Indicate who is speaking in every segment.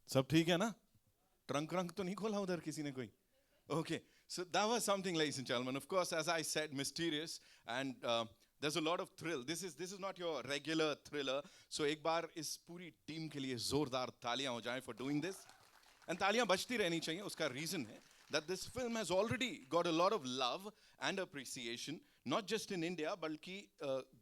Speaker 1: सब ठीक है ना? ट्रंक तो नहीं खोला उधर किसी ने कोई? Okay, so that was something, ladies and gentlemen. Of course, as I said, mysterious, and there's a lot of thrill. This is not your regular thriller. So एक बार इस पूरी टीम के लिए जोरदार तालियां हो जाएं for doing this. And तालियां बजती रहनी चाहिए. उसका reason है that this film has already got a lot of love and appreciation, not just in India, बल्कि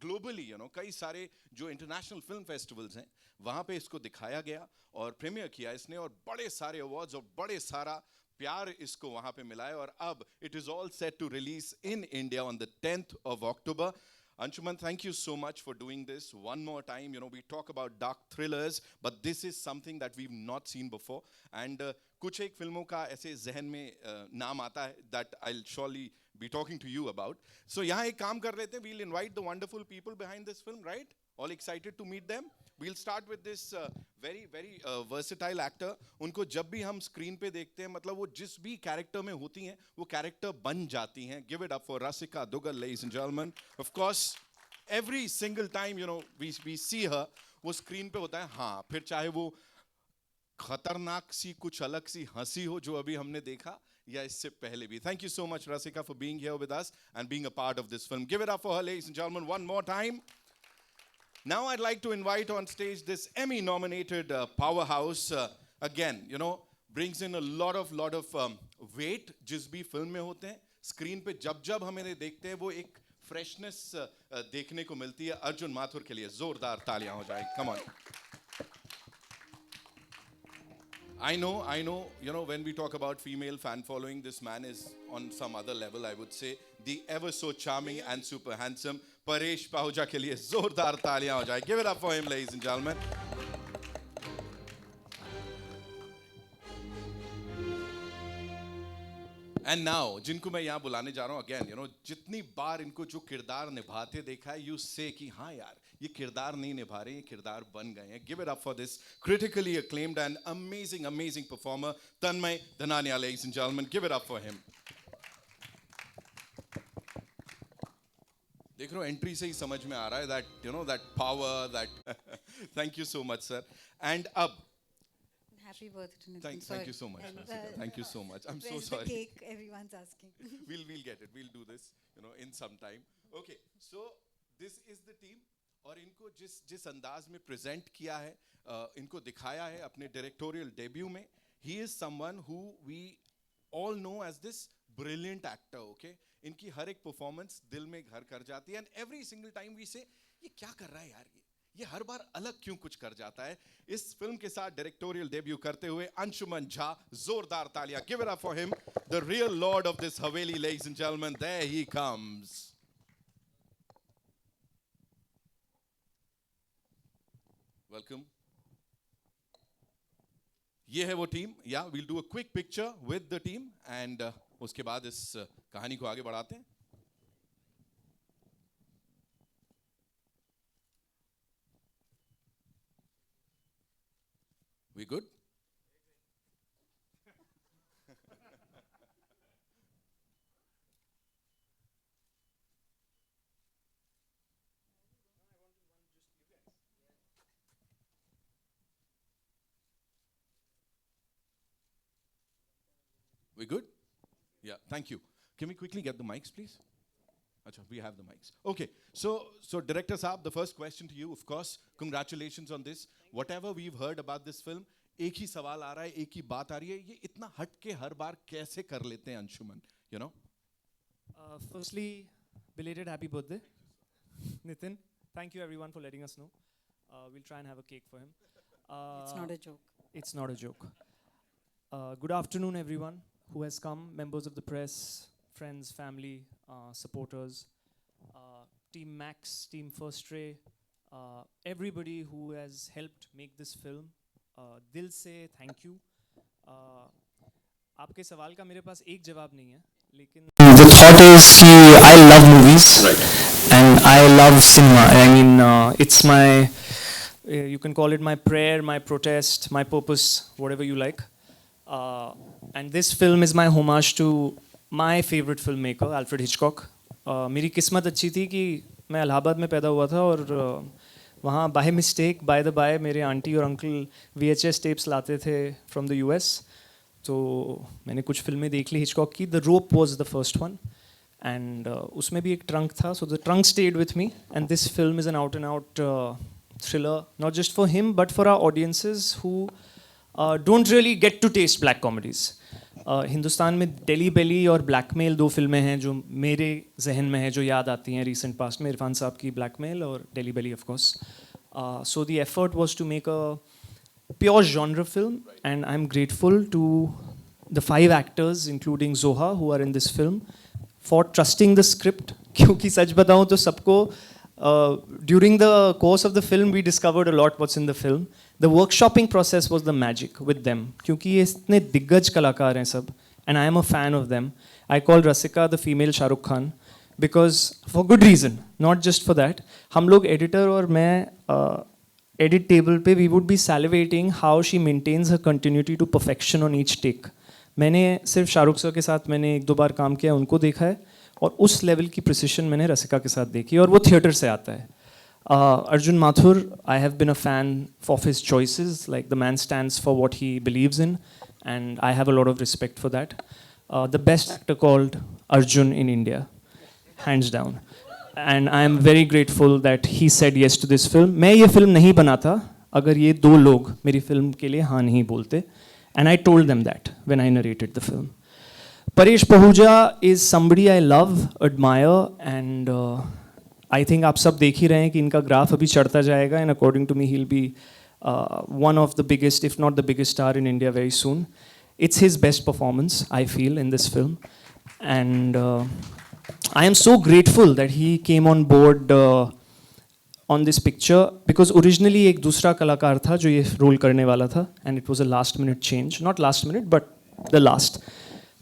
Speaker 1: globally, कई सारे जो international film festivals हैं, वहाँ पे इसको दिखाया गया और प्रीमियर किया इसने और बड़े सारे awards और बड़े सारा प्यार इसको वहाँ पे मिला है और अब it is all set to release in India on the 10th of October. Anshuman, thank you so much for doing this one more time. We talk about dark thrillers, but this is something that we've not seen before. And कुछ एक फिल्मों का ऐसे जहन में नाम आता है that I'll surely be talking to you about. So यहाँ एक काम कर लेते हैं. We'll invite the wonderful people behind this film, right? All excited to meet them. We'll start with this very versatile actor. उनको जब भी हम स्क्रीन पे देखते हैं, मतलब वो जिस भी कैरेक्टर में होती हैं, वो कैरेक्टर बन जाती हैं. Give it up for Rasika Dugal, ladies and gentlemen. Of course, every single time we see her, वो स्क्रीन पे होता है. हाँ, फिर चाहे वो खतरनाक सी कुछ अलग सी हंसी हो जो अभी हमने देखा या इससे पहले भी. Thank you so much, Rasika, for being here with us and being a part of this film. Give it up for her, ladies and gentlemen, one more time. Now I'd like to invite on stage this Emmy-nominated powerhouse. Again, brings in a lot of weight जिस भी film में होते हैं. Screen पे जब हम इन्हें देखते हैं वो एक फ्रेशनेस देखने को मिलती है. अर्जुन माथुर के लिए जोरदार तालियां हो जाए. Come on. I know, when we talk about female fan following, this man is on some other level, I would say. The ever so charming and super handsome Paresh Pahuja के लिए जोरदार तालियां हो जाए. Give it up for him, ladies and gentlemen. And now, जिनको मैं यहाँ बुलाने जा रहा हूँ, again, जितनी बार इनको जो किरदार निभाते देखा है, you say कि हाँ यार, ये किरदार नहीं निभा रहे, ये किरदार बन गए हैं. Give it up for this critically acclaimed and amazing performer, Tanmay Dhanania, ladies and gentlemen. Give it up for him. देख रहे हो, एंट्री से ही समझ में आ रहा है that power, that thank you so much, sir. And अब
Speaker 2: Happy birthday, Nitin.
Speaker 1: Thank you so much, Rasika. Thank you so much. I'm so
Speaker 2: Where's
Speaker 1: sorry.
Speaker 2: the cake? Everyone's asking.
Speaker 1: We'll get it. We'll do this, in some time. Okay, so this is the team. और इनको जिस अंदाज में present किया है, इनको दिखाया है अपने डायरेक्टोरियल डेब्यू में. He is someone who we all know as this brilliant actor. Okay, इनकी हर एक परफॉर्मेंस दिल में घर कर जाती है. And every single time we say, ये क्या कर रहा है यार, ये हर बार अलग क्यों कुछ कर जाता है. इस फिल्म के साथ डायरेक्टोरियल डेब्यू करते हुए अंशुमन झा, जोरदार तालियां. Give it up for him, the real lord of this Haveli, ladies and gentlemen. There he comes. Welcome. ये है वो team. Yeah, we'll do a quick picture with the team and उसके बाद इस कहानी को आगे बढ़ाते हैं. We good? We good? Yeah, thank you. Can we quickly get the mics, please? Acha, we have the mics. Okay, so Director Saab, the first question to you, of course, congratulations on this. Whatever we've heard about this film, एक ही सवाल आ रहा है, एक ही बात आ रही है, ये इतना हट के हर बार कैसे कर लेते हैं Anshuman,
Speaker 3: Firstly, belated happy birthday, Nitin. Thank you everyone for letting us know. We'll try and have a cake for him.
Speaker 2: It's not a joke.
Speaker 3: It's not a joke. Good afternoon, everyone who has come, members of the press, friends, family, supporters, Team Max, Team First Ray, everybody who has helped make this film. दिल से thank you. आपके सवाल का मेरे पास एक जवाब नहीं है, लेकिन
Speaker 4: the thought is I love movies, right, and I love cinema. I mean, it's my,
Speaker 3: you can call it my prayer, my protest, my purpose, whatever you like. And this film is my homage to my favorite filmmaker, Alfred Hitchcock. मेरी किस्मत अच्छी थी कि मैं इलाहाबाद में पैदा हुआ था और वहाँ by mistake by the by मेरे आंटी और अंकल VHS टेप्स लाते थे फ्रॉम द US, तो मैंने कुछ फिल्में देख ली हिचकॉक की. The rope was the first one, and उसमें भी एक ट्रंक था, so the trunk stayed with me, and this film is an out and out thriller, not just for him but for our audiences who don't really get to taste black comedies. Hindustan में daily बेली और blackmail दो फिल्में हैं जो मेरे जहन में है, जो याद आती हैं रिसेंट पास्ट में, इरफान साहब की ब्लैकमेल और Delhi Belly of course. So the effort was to make a pure genre film, and I am grateful to the 5 actors including Zoha who are in this film for trusting the script. क्योंकि सच बताऊं तो सबको during the course of the film we discovered a lot what's in the film. The workshopping process was the magic with them, क्योंकि ये इतने दिग्गज कलाकार हैं सब, and I am a fan of them. I call Rasika the female Shah Rukh Khan because for good reason, not just for that. हम लोग editor और मैं edit table पे we would be salivating how she maintains her continuity to perfection on each take. मैंने सिर्फ Shahrukh sir के साथ मैंने 1-2 बार काम किया, उनको देखा है, और उस लेवल की प्रिसिशन मैंने रसिका के साथ देखी, और वो थिएटर से आता है. Arjun Mathur, I have been a fan of his choices. Like, the man stands for what he believes in, and I have a lot of respect for that. The best actor called Arjun in India, hands down. And I am very grateful that he said yes to this film. मैं ये film नहीं बनाता अगर ये 2 लोग मेरी film के लिए हाँ नहीं बोलते. And I told them that when I narrated the film. Paresh Pahuja is somebody I love, admire, and I think आप सब देख ही रहे हैं कि इनका ग्राफ अभी चढ़ता जाएगा, and according to me he'll be one of the biggest, if not the biggest star in India very soon. It's his best performance, I feel, in this film, and I am so grateful that he came on board on this picture, because originally एक दूसरा कलाकार था जो ये role करने वाला था, and it was a last minute change, not last minute but the last.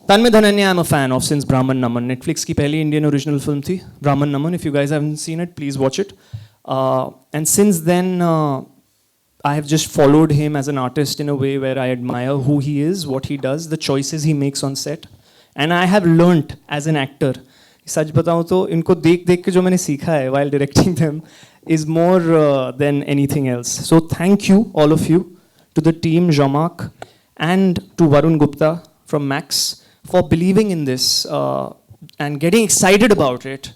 Speaker 3: Tanmay Dhananya I'm a fan of since Brahman Naman. Netflix की पहली Indian original film थी Brahman Naman. If you guys haven't seen it, please watch it. And since then I have just followed him as an artist in a way where I admire who he is, what he does, the choices he makes on set, and I have learnt as an actor. सच बताऊँ तो इनको देख देख के जो मैंने सीखा है while directing them is more than anything else. So thank you, all of you, to the team, Jean-Marc, and to Varun Gupta from Max, for believing in this and getting excited about it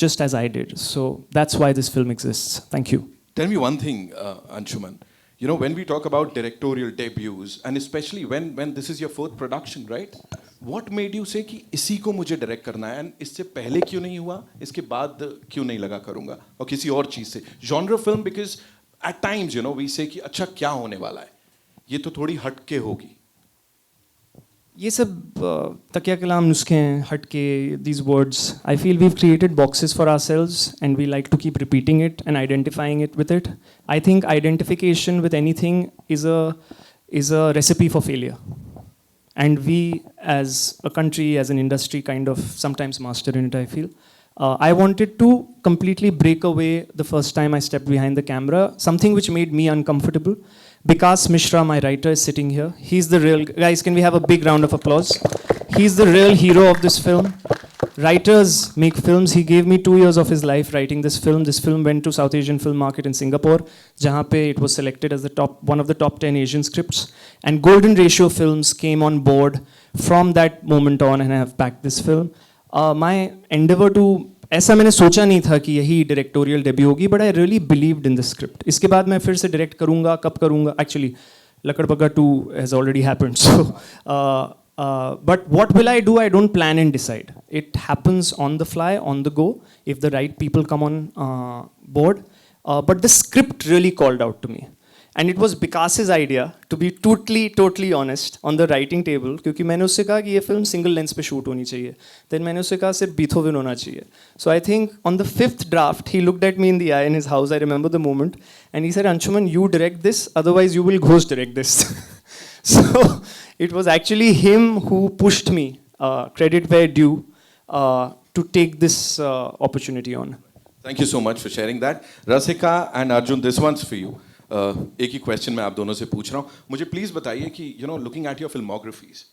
Speaker 3: just as I did. So that's why this film exists. Thank you.
Speaker 1: Tell me one thing, Anshuman. You know, when we talk about directorial debuts, and especially when this is your 4th production, right? What made you say कि इसी को मुझे direct करना है, and इससे पहले क्यों नहीं हुआ, इसके बाद क्यों नहीं लगा करूँगा, और किसी और चीज़ से? Genre film, because at times, you know, we say कि अच्छा क्या होने वाला है, ये तो थोड़ी हटके होगी.
Speaker 3: ये सब तकिया कलाम नुस्खे हैं, हटके, these words. I feel we've created boxes for ourselves and we like to keep repeating it and identifying it with it. I think identification with anything is a recipe for failure. And we as a country, as an industry, kind of sometimes master in it, I feel. I wanted to completely break away the first time I stepped behind the camera, something which made me uncomfortable. Vikas Mishra, my writer, is sitting here. He's the real, guys, can we have a big round of applause? He's the real hero of this film. Writers make films. He gave me 2 years of his life writing this film. This film went to South Asian Film Market in Singapore, jahan pe it was selected as one of the top 10 Asian scripts. And Golden Ratio Films came on board from that moment on, and I have backed this film. My endeavor to, ऐसा मैंने सोचा नहीं था कि यही directorial debut होगी, but I really believed in the script. इसके बाद मैं फिर से डायरेक्ट करूँगा, कब करूँगा, actually Lakadbaggha 2 has already happened, so but what will I do? I don't plan and decide. It happens on the fly, on the go, if the right people come on board. But the script really called out to me. And it was Vikas's idea, to be totally honest, on the writing table, क्योंकि मैंने उससे कहा कि ये film single lens पे shoot होनी चाहिए. Then मैंने उससे कहा सिर्फ बीथोवन होना चाहिए. So I think on the 5th draft, he looked at me in the eye in his house, I remember the moment, and he said, Anshuman, you direct this, otherwise you will ghost direct this. So it was actually him who pushed me, credit where due, to take this opportunity on.
Speaker 1: Thank you so much for sharing that. Rasika and Arjun, this one's for you. एक ही question मैं आप दोनों से पूछ रहा हूँ. मुझे please बताइए कि you know looking at your filmographies,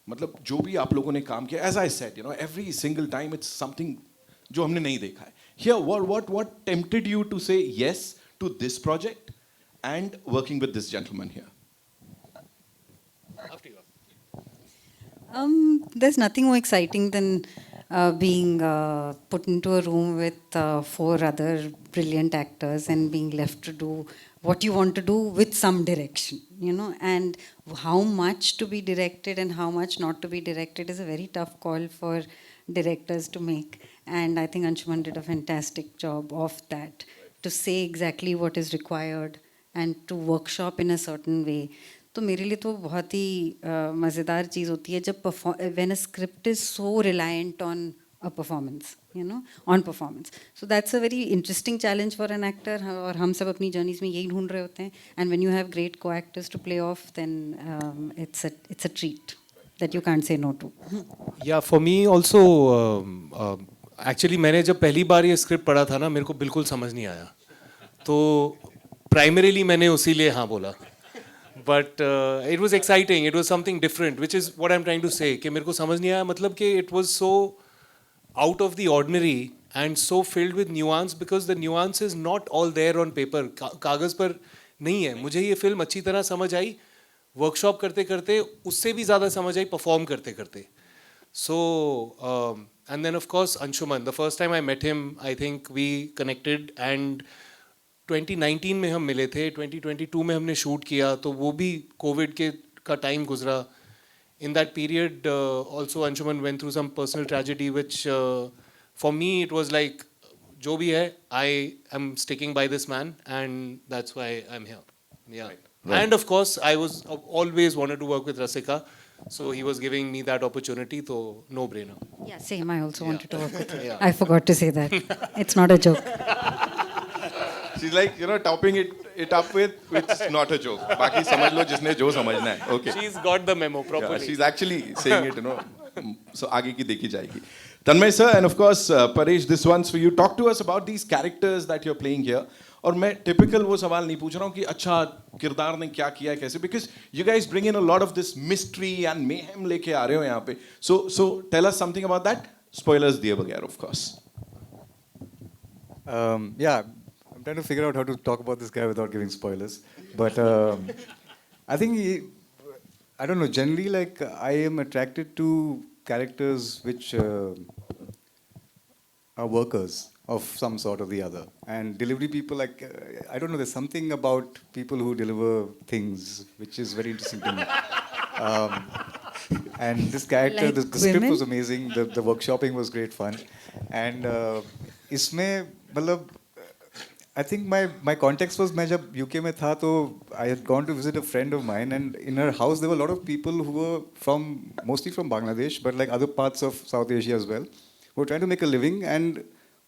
Speaker 1: मतलब जो भी आप लोगों ने काम किया, as I said, you know every single time it's something जो हमने नहीं देखा है. Here, what tempted you to say yes to this project and working with this gentleman here?
Speaker 2: There's nothing more exciting than being put into a room with four other brilliant actors and being left to do what you want to do with some direction, you know. And how much to be directed and how much not to be directed is a very tough call for directors to make. And I think Anshuman did a fantastic job of that, to say exactly what is required and to workshop in a certain way. तो मेरे लिए तो बहुत ही मज़ेदार चीज़ होती है जब when a script is so reliant on a performance, you know, on performance. So that's a very interesting challenge for an actor, और हम सब अपनी journeys में यही ढूंढ रहे होते हैं. And when you have great co-actors to play off, then it's a treat that you can't say no to.
Speaker 5: Yeah, for me also, actually मैंने जब पहली बार ये स्क्रिप्ट पढ़ा था ना, मेरे को बिल्कुल समझ नहीं आया. तो primarily मैंने उसी लिए हाँ बोला. But it was exciting. It was something different, which is what I'm trying to say. कि मेरे को समझ नहीं आया, मतलब कि it was so out of the ordinary and so filled with nuance, because the nuance is not all there on paper. कागज़ पर नहीं है. मुझे ये फिल्म अच्छी तरह समझ आई वर्कशॉप करते करते, उससे भी ज़्यादा समझ आई परफॉर्म करते करते. So and then of course Anshuman, the first time I met him, I think we connected, and 2019 में हम मिले थे, 2022 में हमने शूट किया, तो वो भी कोविड के का टाइम गुजरा. In that period also Anshuman went through some personal tragedy, which for me it was like, जो भी है, I am sticking by this man, and that's why I'm here. Yeah. Right. And of course I was always wanted to work with Rasika, so he was giving me that opportunity, so no brainer.
Speaker 2: Yeah, same. I also wanted to work with you. Yeah. I forgot to say that. It's not a joke.
Speaker 1: She's like, you know, topping it up with, which is not a joke. बाकी समझ लो जिसने जो समझना है. Okay.
Speaker 5: She's got the memo properly.
Speaker 1: Yeah, she's actually saying it, you know. So आगे की देखी जाएगी. Tanmay sir, and of course Paresh, this one's for you. Talk to us about these characters that you're playing here. और मैं typical वो सवाल नहीं पूछ रहा हूँ कि अच्छा किरदार ने क्या किया है कैसे, because you guys bring in a lot of this mystery and mayhem लेके आ रहे हो यहाँ पे. So tell us something about that. Spoilers दिए बगैर, of course.
Speaker 6: Yeah. I'm trying to figure out how to talk about this guy without giving spoilers. But I think, I don't know, generally, like, I am attracted to characters which are workers of some sort or the other. And delivery people, like, I don't know, there's something about people who deliver things which is very interesting to me. And this character,
Speaker 2: Like
Speaker 6: the script
Speaker 2: women?
Speaker 6: was amazing, the workshopping was great fun. And इसमें मतलब I think my context was मैं जब UK में था तो I had gone to visit a friend of mine, and in her house there were a lot of people who were mostly from Bangladesh, but like other parts of South Asia as well, who were trying to make a living, and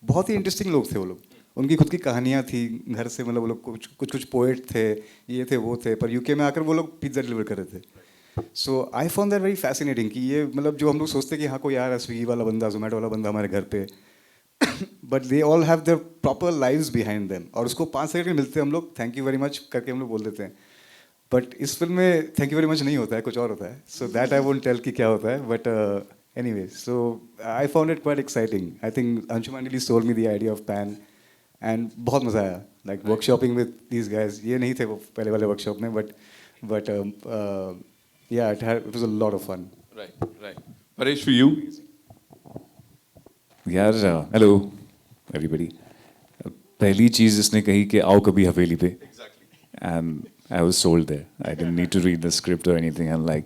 Speaker 6: बहुत ही interesting लोग थे वो लोग. उनकी खुद की कहानियाँ थी घर से, मतलब वो लोग कुछ पोएट थे, ये थे वो थे, पर UK में आकर वो लोग पिज्ज़ा डिलीवर कर रहे थे. So I found that very fascinating कि ये मतलब जो हम लोग सोचते हैं कि हाँ कोई यार स्विगी वाला बंदा, जोमेटो वाला बंदा हमारे घर पे, but they all have their proper lives behind them. और उसको 5 सेकंड में मिलते हैं हम लोग, थैंक यू वेरी मच करके हम लोग बोल देते हैं. बट इस फिल्म में थैंक यू वेरी मच नहीं होता है, कुछ और होता है. So that I won't tell कि क्या होता है, but anyway, so I found it quite exciting. I think Anshuman really sold me the idea of Pan, and बहुत मज़ा आया, like workshopping with these guys. ये नहीं थे वो पहले वाले workshop में, but yeah, it was a lot of fun.
Speaker 1: Right. Paresh, for you.
Speaker 7: यार हेलो एवरीबॉडी. पहली चीज़ इसने कही कि आओ कभी हवेली पे, and I was sold there. I didn't need to read the script और anything. I am like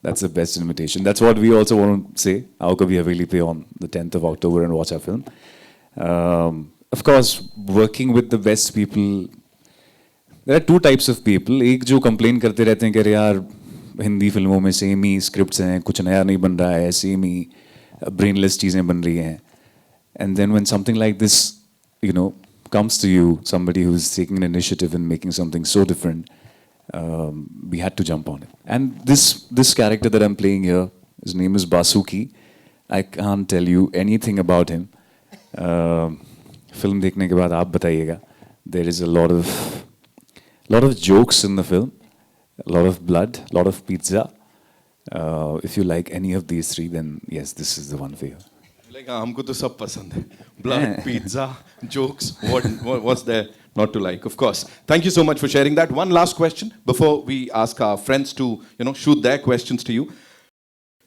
Speaker 7: that's the best invitation. That's what we also want to say. आओ कभी हवेली पे on the 10th of October and watch our film. Of course, working with the best people. There are two types of people. एक जो complain करते रहते हैं कि यार हिंदी फिल्मों में सेम ही स्क्रिप्ट्स हैं, कुछ नया नहीं बन रहा है, सेम ही brainless चीज़ें बन रही हैं. And then when something like this, you know, comes to you, somebody who's taking an initiative and making something so different, we had to jump on it. And this character that I'm playing here, his name is Basuki. I can't tell you anything about him. Film देखने के बाद आप बताइएगा. There is a lot of jokes in the film, a lot of blood, a lot of pizza. If you like any of these three, then yes, this is the one for you.
Speaker 1: like, हमको तो सब पसंद है. Blood, pizza, jokes. What's there not to like? Of course. Thank you so much for sharing that. One last question before we ask our friends to, shoot their questions to you.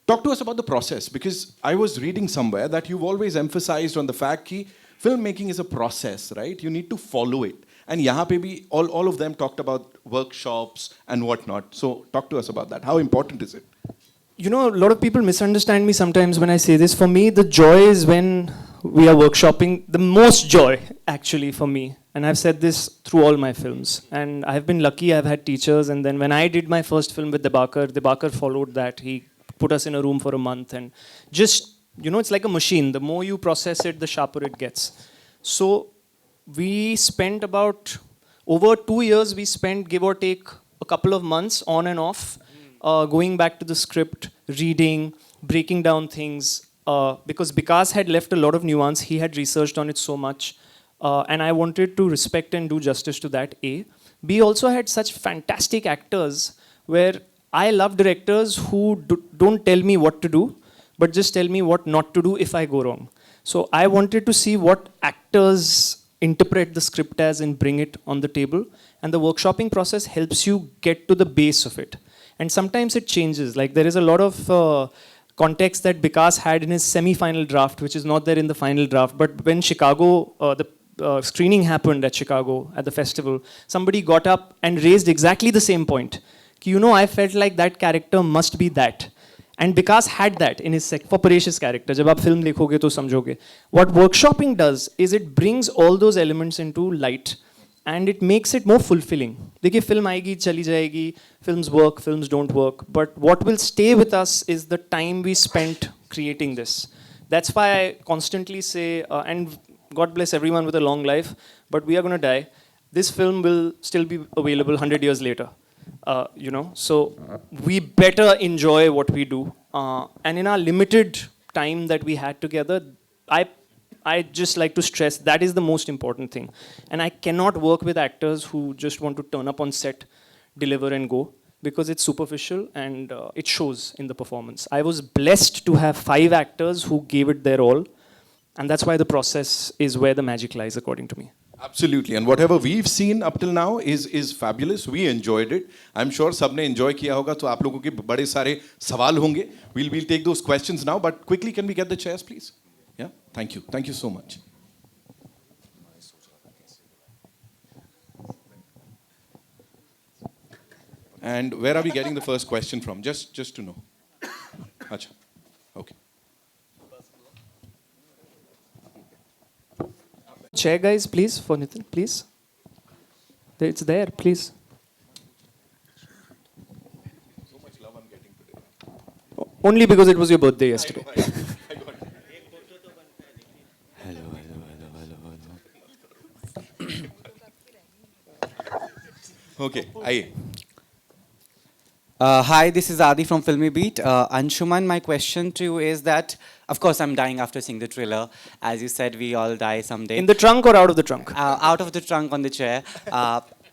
Speaker 1: Talk to us about the process, because I was reading somewhere that you've always emphasized on the fact that filmmaking is a process, right? You need to follow it. And yahan pe bhi all of them talked about workshops and whatnot. So talk to us about that. How important is it?
Speaker 3: You know, a lot of people misunderstand me sometimes when I say this. For me, the joy is when we are workshopping. The most joy, actually, for me. And I've said this through all my films. And I've been lucky, I've had teachers. And then when I did my first film with Debakar followed that. He put us in a room for a month. And just, it's like a machine. The more you process it, the sharper it gets. So we spent about, over 2 years, we spent, give or take, a couple of months on and off. Going back to the script, reading, breaking down things, because Vikas had left a lot of nuance, he had researched on it so much, and I wanted to respect and do justice to that, A. B, also had such fantastic actors, where I love directors who don't tell me what to do, but just tell me what not to do if I go wrong. So I wanted to see what actors interpret the script as and bring it on the table, and the workshopping process helps you get to the base of it. And sometimes it changes. Like there is a lot of context that Vikas had in his semi-final draft, which is not there in the final draft. But when Chicago, the screening happened at Chicago, at the festival, somebody got up and raised exactly the same point. I felt like that character must be that. And Vikas had that in his for Paresh's character. जब आप film देखोगे तो समझोगे. What workshopping does is it brings all those elements into light. And it makes it more fulfilling. देखिए film आएगी, चली जाएगी, films work, films don't work. But what will stay with us is the time we spent creating this. That's why I constantly say, and God bless everyone with a long life, but we are going to die. This film will still be available 100 years later. So we better enjoy what we do. And in our limited time that we had together, I just like to stress that is the most important thing. And I cannot work with actors who just want to turn up on set, deliver and go, because it's superficial and it shows in the performance. I was blessed to have 5 actors who gave it their all. And that's why the process is where the magic lies, according to me.
Speaker 1: Absolutely. And whatever we've seen up till now is fabulous. We enjoyed it. I'm sure सबने enjoy किया होगा, तो आप लोगों के बड़े सारे सवाल होंगे. We'll take those questions now, but quickly can we get the chairs, please? Yeah, thank you. Thank you so much. And where are we getting the first question from? Just to know. Acha. Okay.
Speaker 3: Chair, guys, please, for Nitin, please. It's there, please.
Speaker 1: So much love I'm getting today.
Speaker 3: Only because it was your birthday yesterday.
Speaker 1: Okay, aye.
Speaker 8: Hi, this is Adi from Filmy Beat. Anshuman, my question to you is that, of course, I'm dying after seeing the trailer. As you said, we all die someday.
Speaker 3: In the trunk or out of the trunk?
Speaker 8: Out of the trunk on the chair.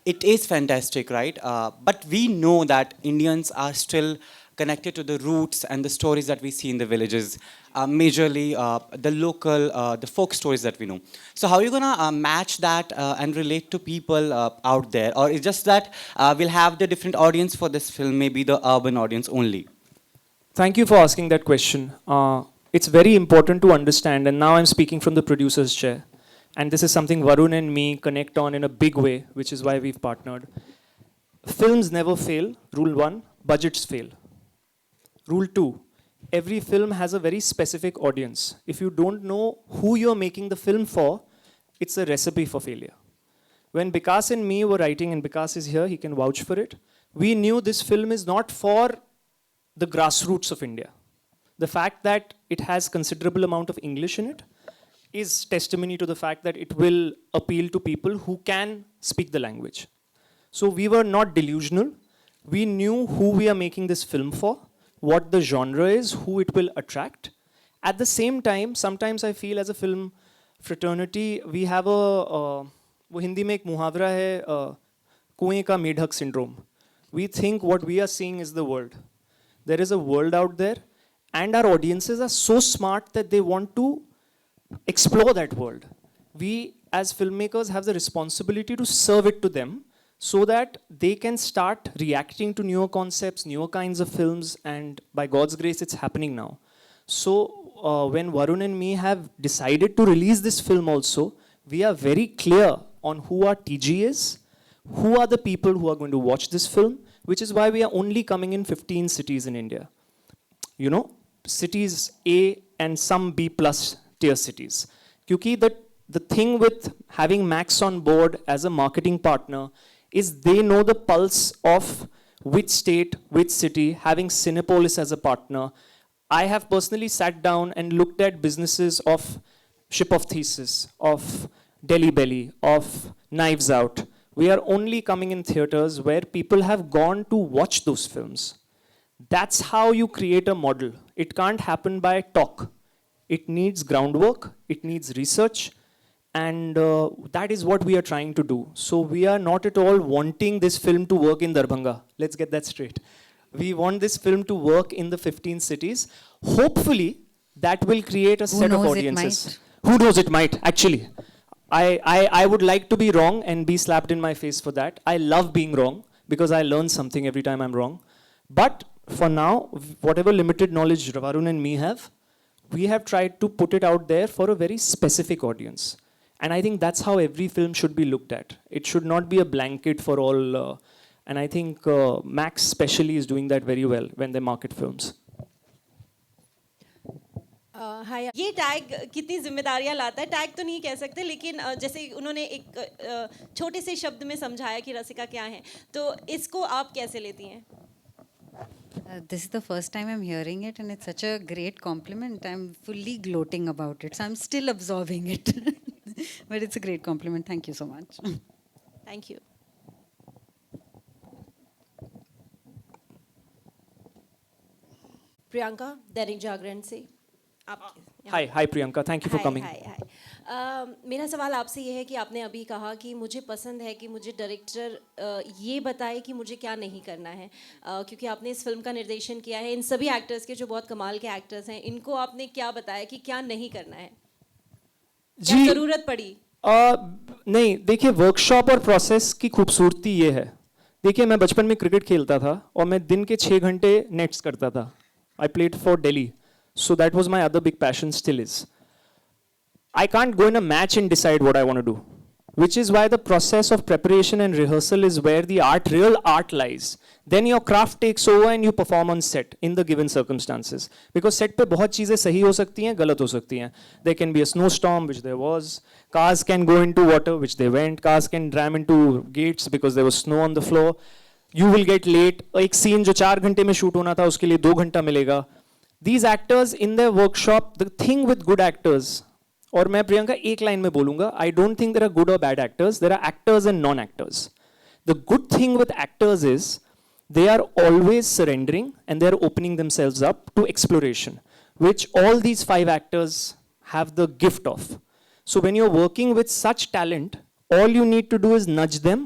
Speaker 8: It is fantastic, right? But we know that Indians are still connected to the roots and the stories that we see in the villages, majorly the local, the folk stories that we know. So how are you going to match that and relate to people out there? Or is just that we'll have the different audience for this film, maybe the urban audience only?
Speaker 3: Thank you for asking that question. It's very important to understand, and now I'm speaking from the producer's chair. And this is something Varun and me connect on in a big way, which is why we've partnered. Films never fail. Rule 1, budgets fail. Rule 2, every film has a very specific audience. If you don't know who you're making the film for, it's a recipe for failure. When Vikas and me were writing, and Vikas is here, he can vouch for it, we knew this film is not for the grassroots of India. The fact that it has considerable amount of English in it is testimony to the fact that it will appeal to people who can speak the language. So we were not delusional. We knew who we are making this film for, what the genre is, who it will attract. At the same time, sometimes I feel as a film fraternity, we have वो हिंदी में एक मुहावरा है कुएं का मेढक syndrome. We think what we are seeing is the world. There is a world out there, and our audiences are so smart that they want to explore that world. We, as filmmakers, have the responsibility to serve it to them so that they can start reacting to newer concepts, newer kinds of films, and by God's grace, it's happening now. So, when Varun and me have decided to release this film also, we are very clear on who our TG is, who are the people who are going to watch this film, which is why we are only coming in 15 cities in India. You know, cities A and some B plus tier cities. Because the thing with having Max on board as a marketing partner is they know the pulse of which state, which city, having Cinepolis as a partner. I have personally sat down and looked at businesses of Ship of Thesis, of Delhi Belly, of Knives Out. We are only coming in theaters where people have gone to watch those films. That's how you create a model. It can't happen by talk. It needs groundwork, it needs research, and that is what we are trying to do. So we are not at all wanting this film to work in Darbhanga. Let's get that straight. We want this film to work in the 15 cities. Hopefully, that will create a set of audiences. Who knows, it might, actually. I would like to be wrong and be slapped in my face for that. I love being wrong because I learn something every time I'm wrong. But for now, whatever limited knowledge Varun and me have, we have tried to put it out there for a very specific audience. And I think that's how every film should be looked at. It should not be a blanket for all. And I think Max especially is doing that very well when they market films.
Speaker 9: हाय ये tag कितनी जिम्मेदारियां लाता है tag तो नहीं कह सकते लेकिन जैसे उन्होंने एक छोटे से शब्द में समझाया कि रसिका क्या है तो इसको आप कैसे लेती हैं
Speaker 2: This is the first time I'm hearing it, and it's such a great compliment. I'm fully gloating about it, so I'm still absorbing it. But it's a great compliment. Thank you so much.
Speaker 9: Thank you Priyanka Dainik Jagran से आप
Speaker 3: Hi Priyanka, thank you for coming.
Speaker 9: हाय मेरा सवाल आपसे ये है कि आपने अभी कहा कि मुझे पसंद है कि मुझे डायरेक्टर ये बताए कि मुझे क्या नहीं करना है क्योंकि आपने इस फिल्म का निर्देशन किया है इन सभी एक्टर्स के जो बहुत कमाल के एक्टर्स हैं इनको आपने क्या बताया कि क्या नहीं करना है क्या ज़रूरत पड़ी
Speaker 3: नहीं देखिए वर्कशॉप और प्रोसेस की खूबसूरती ये है देखिए मैं बचपन में क्रिकेट खेलता था और मैं दिन के 6 घंटे नेट्स करता था I played for Delhi so that was my other big passion still is I can't go in a match and decide what I want to do which is why the process of preparation and rehearsal is where the real art lies then your craft takes over and you perform on set in the given circumstances because set पे बहुत चीजें सही हो सकती हैं गलत हो सकती हैं there can be a snowstorm which there was cars can go into water which they went cars can ram into gates because there was snow on the floor you will get late एक scene जो 4 घंटे में shoot होना था उसके लिए 2 घंटा मिलेगा These actors in their workshop, the thing with good actors, और मैं प्रियंका एक लाइन में बोलूँगा, I don't think there are good or bad actors. There are actors and non-actors. The good thing with actors is they are always surrendering and they are opening themselves up to exploration, which all these 5 actors have the gift of. So when you're working with such talent, all you need to do is nudge them,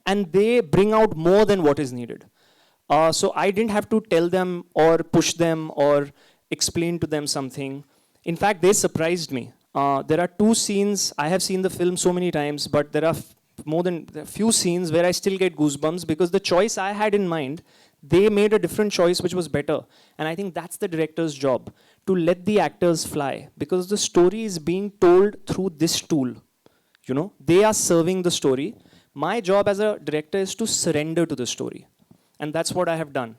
Speaker 3: and they bring out more than what is needed. So I didn't have to tell them or push them or explain to them something. In fact, they surprised me. There are 2 scenes, I have seen the film so many times, but there are more than a few scenes where I still get goosebumps because the choice I had in mind, they made a different choice which was better. And I think that's the director's job, to let the actors fly because the story is being told through this tool. You know, they are serving the story. My job as a director is to surrender to the story. And that's what I have done.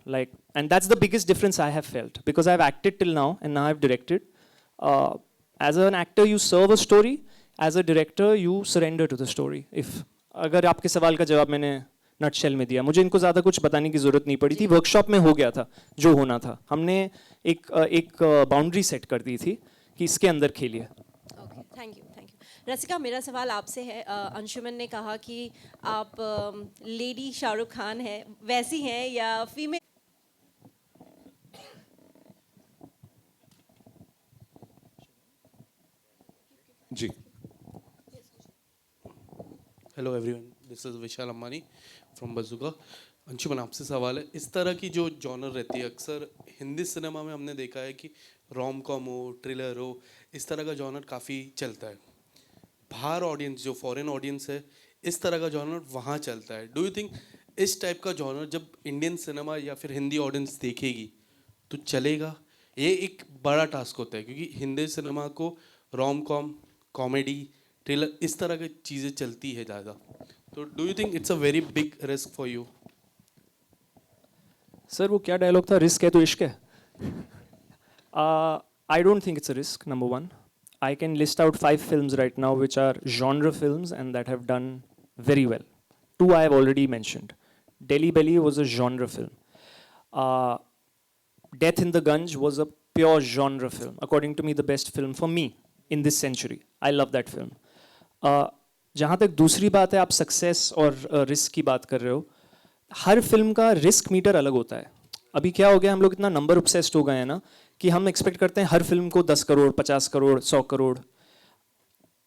Speaker 3: And that's the biggest difference I have felt because I've acted till now and now I've directed. As an actor, you serve a story. As a director, you surrender to the story. अगर आपके सवाल का जवाब मैंने nutshell में दिया, मुझे इनको ज़्यादा कुछ बताने की ज़रूरत नहीं पड़ी थी. वर्कशॉप में हो गया था जो होना था. हमने एक बाउंड्री सेट कर दी थी कि इसके अंदर खेलिए.
Speaker 9: Okay, thank you. रसिका मेरा सवाल आपसे है अंशुमन ने कहा कि आप लेडी शाहरुख खान है वैसी हैं या फीमेल
Speaker 10: जी hello everyone this is Vishal Ambani from Bazooka Anshuman आपसे सवाल है इस तरह की जो जॉनर रहती है अक्सर हिंदी सिनेमा में हमने देखा है कि रोम कॉम हो, थ्रिलर हो, इस तरह का जॉनर काफ़ी चलता है. बाहर ऑडियंस जो फॉरेन ऑडियंस है, इस तरह का जॉनर वहाँ चलता है. डू यू थिंक इस टाइप का जॉनर जब इंडियन सिनेमा या फिर हिंदी ऑडियंस देखेगी तो चलेगा? ये एक बड़ा टास्क होता है क्योंकि हिंदी सिनेमा को रोम कॉम, कॉमेडी, थ्रिलर इस तरह की चीज़ें चलती है ज़्यादा. तो do you think it's a very big risk for you?
Speaker 3: Sir वो क्या डायलॉग था, रिस्क है तो इश्क है? I don't think it's a risk, number one. I can list out 5 films right now which are genre films and that have done very well. 2 I have already mentioned. Delhi Belly was a genre film. Death in the Gunj was a pure genre film. According to me, the best film for me in this century. I love that film. जहाँ तक दूसरी बात है, आप success और risk की बात कर रहे हो, हर फिल्म का रिस्क मीटर अलग होता है. अभी क्या हो गया, हम लोग इतना नंबर ऑब्सेस्ड हो गए हैं ना कि हम एक्सपेक्ट करते हैं हर फिल्म को 10 करोड़, 50 करोड़, 100 करोड़.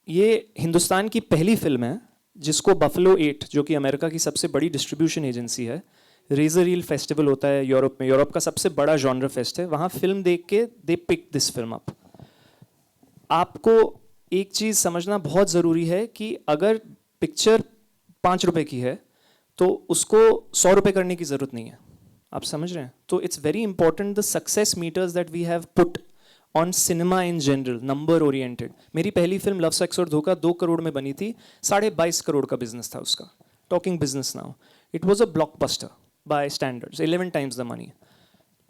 Speaker 3: ये हिंदुस्तान की पहली फिल्म है जिसको बफलो 8, जो कि अमेरिका की सबसे बड़ी डिस्ट्रीब्यूशन एजेंसी है, रेजर रील फेस्टिवल होता है यूरोप में, यूरोप का सबसे बड़ा जॉनर फेस्ट है, वहाँ फिल्म देख के दे पिक दिस फिल्म अप. आपको एक चीज़ समझना बहुत ज़रूरी है कि अगर पिक्चर 5 रुपए की है तो उसको 100 रुपए करने की ज़रूरत नहीं है. आप समझ रहे हैं? तो it's very important the success meters that we have put on cinema in general, number oriented. मेरी पहली फिल्म लव सेक्स और धोखा 2 करोड़ में बनी थी, 22.5 करोड़ का बिजनेस था उसका. Talking business now. It was a blockbuster by standards, 11 times the money.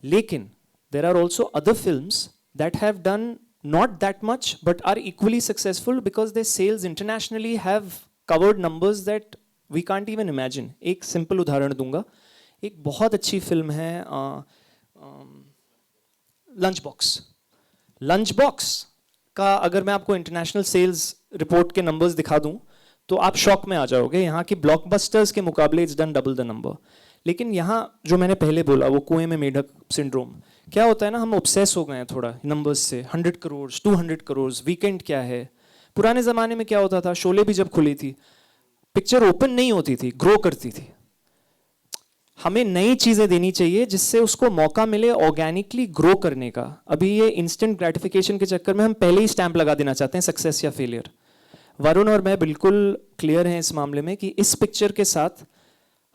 Speaker 3: लेकिन there are also other films that have done not that much but are equally successful because their sales internationally have covered numbers that we can't even imagine. एक simple उदाहरण दूंगा. एक बहुत अच्छी film है lunch box. Lunch box का अगर मैं आपको इंटरनेशनल सेल्स रिपोर्ट के नंबर्स दिखा दूं तो आप शॉक में आ जाओगे. यहाँ की ब्लॉकबस्टर्स के मुकाबले it's done double the number. लेकिन यहाँ जो मैंने पहले बोला वो कुएं में मेढक सिंड्रोम, क्या होता है ना, हम ऑब्सेस हो गए हैं थोड़ा नंबर्स से. 100 करोड़, 200 करोड़, वीकेंड क्या है. पुराने ज़माने में क्या होता था, शोले भी जब खुली थी पिक्चर ओपन नहीं होती थी, ग्रो करती थी. हमें नई चीज़ें देनी चाहिए जिससे उसको मौका मिले ऑर्गेनिकली ग्रो करने का. अभी ये इंस्टेंट ग्रेटिफिकेशन के चक्कर में हम पहले ही स्टैंप लगा देना चाहते हैं सक्सेस या फेलियर. वरुण और मैं बिल्कुल क्लियर हैं इस मामले में कि इस पिक्चर के साथ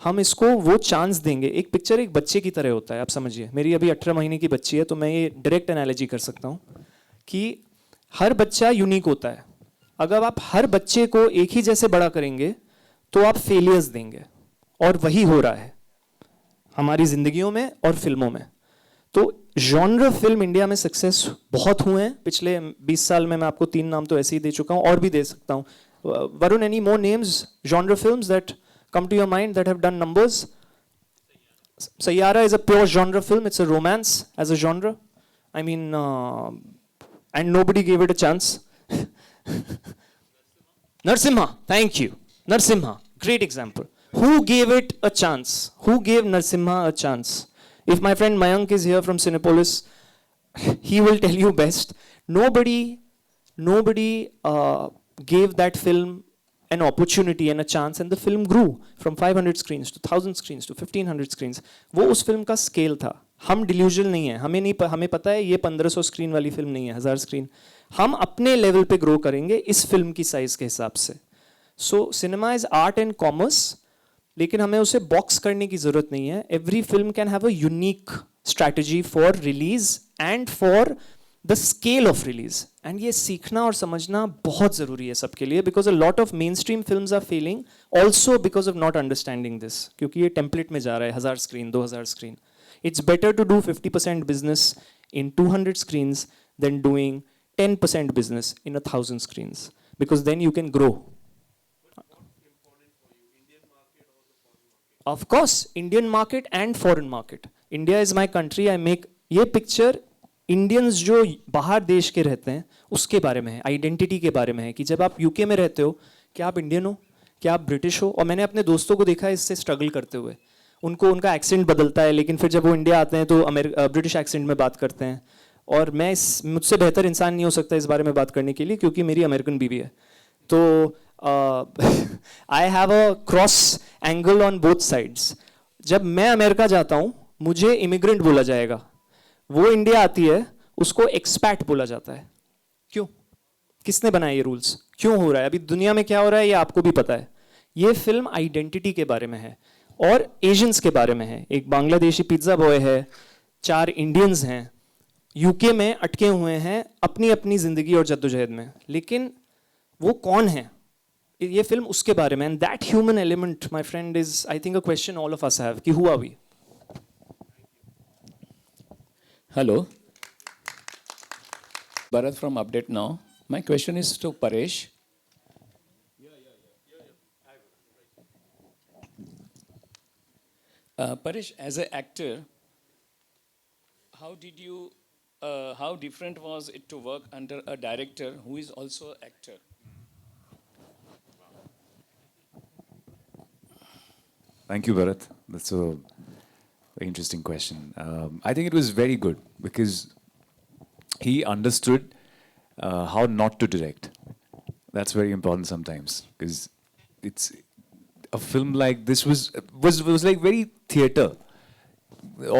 Speaker 3: हम इसको वो चांस देंगे. एक पिक्चर एक बच्चे की तरह होता है, आप समझिए. मेरी अभी 18 महीने की बच्ची है तो मैं ये डायरेक्ट एनालॉजी कर सकता हूँ कि हर बच्चा यूनिक होता है. अगर आप हर बच्चे को एक ही जैसे बड़ा करेंगे तो आप फेलियर्स देंगे, और वही हो रहा है हमारी जिंदगियों में और फिल्मों में. तो जॉनर फिल्म इंडिया में सक्सेस बहुत हुए हैं पिछले 20 साल में. मैं आपको 3 नाम तो ऐसे ही दे चुका हूँ, और भी दे सकता हूँ. Varun, any more names, genre films that come to your mind that have done numbers? Sayyara is a pure genre film. It's a romance as a genre. I mean, and nobody gave it a chance. Narsimha, thank you. Narsimha, great example. Who gave it a chance? Who gave Narsimha a chance? If my friend Mayank is here from Cinepolis, he will tell you best. Nobody gave that film an opportunity and a chance, and the film grew from 500 screens to 1000 screens to 1500 screens. वो उस film का scale था. हम delusional नहीं है, हमें पता है ये 1500 स्क्रीन वाली फिल्म नहीं है, 1000 स्क्रीन. हम अपने लेवल पे ग्रो करेंगे इस फिल्म की साइज के हिसाब से. So cinema is art and commerce, लेकिन हमें उसे बॉक्स करने की जरूरत नहीं है. Every film can have a unique strategy for release and for the scale of release. And ये सीखना और समझना बहुत ज़रूरी है सबके लिए, because a lot of mainstream films are failing also because of not understanding this. क्योंकि ये टेम्पलेट में जा रहा है 1000 screen, 2000 screen. It's better to do 50% business in 200 screens than doing 10% business in 1000 screens, because then you can grow. Of course, Indian market and foreign market. India is my country. I make ये picture Indians जो बाहर देश के रहते हैं उसके बारे में है, आइडेंटिटी के बारे में है कि जब आप यूके में रहते हो क्या आप इंडियन हो, क्या आप ब्रिटिश हो. और मैंने अपने दोस्तों को देखा है इससे स्ट्रगल करते हुए. उनका एक्सेंट बदलता है, लेकिन फिर जब वो इंडिया आते हैं तो ब्रिटिश एक्सेंट में बात करते हैं. और मुझसे बेहतर इंसान नहीं हो सकता इस बारे में बात करने के लिए, क्योंकि मेरी अमेरिकन बीवी है. तो I have a cross angle on both sides. जब मैं अमेरिका जाता हूँ मुझे इमिग्रेंट बोला जाएगा, वो इंडिया आती है, उसको एक्सपैट बोला जाता है। क्यों? किसने बनाए ये रूल्स? क्यों हो रहा है? अभी दुनिया में क्या हो रहा है ये आपको भी पता है। ये फिल्म आइडेंटिटी के बारे में है और एशियंस के बारे में है। एक बांग्लादेशी पिज्जा बॉय है, 4 इंडियंस हैं, यूके में अटके हुए हैं अपनी अपनी जिंदगी और जद्दोजहद में, लेकिन वो कौन है? ये फिल्म उसके बारे में। And that human element my friend is I think a question all of us have कि who are we?
Speaker 11: Hello, Bharat from Update Now. My question is to Paresh. Paresh, as an actor, how different was it to work under a director who is also an actor?
Speaker 7: Thank you, Bharat. That's a very interesting question. I think it was very good because he understood how not to direct. That's very important sometimes because it's a film like this was like very theater.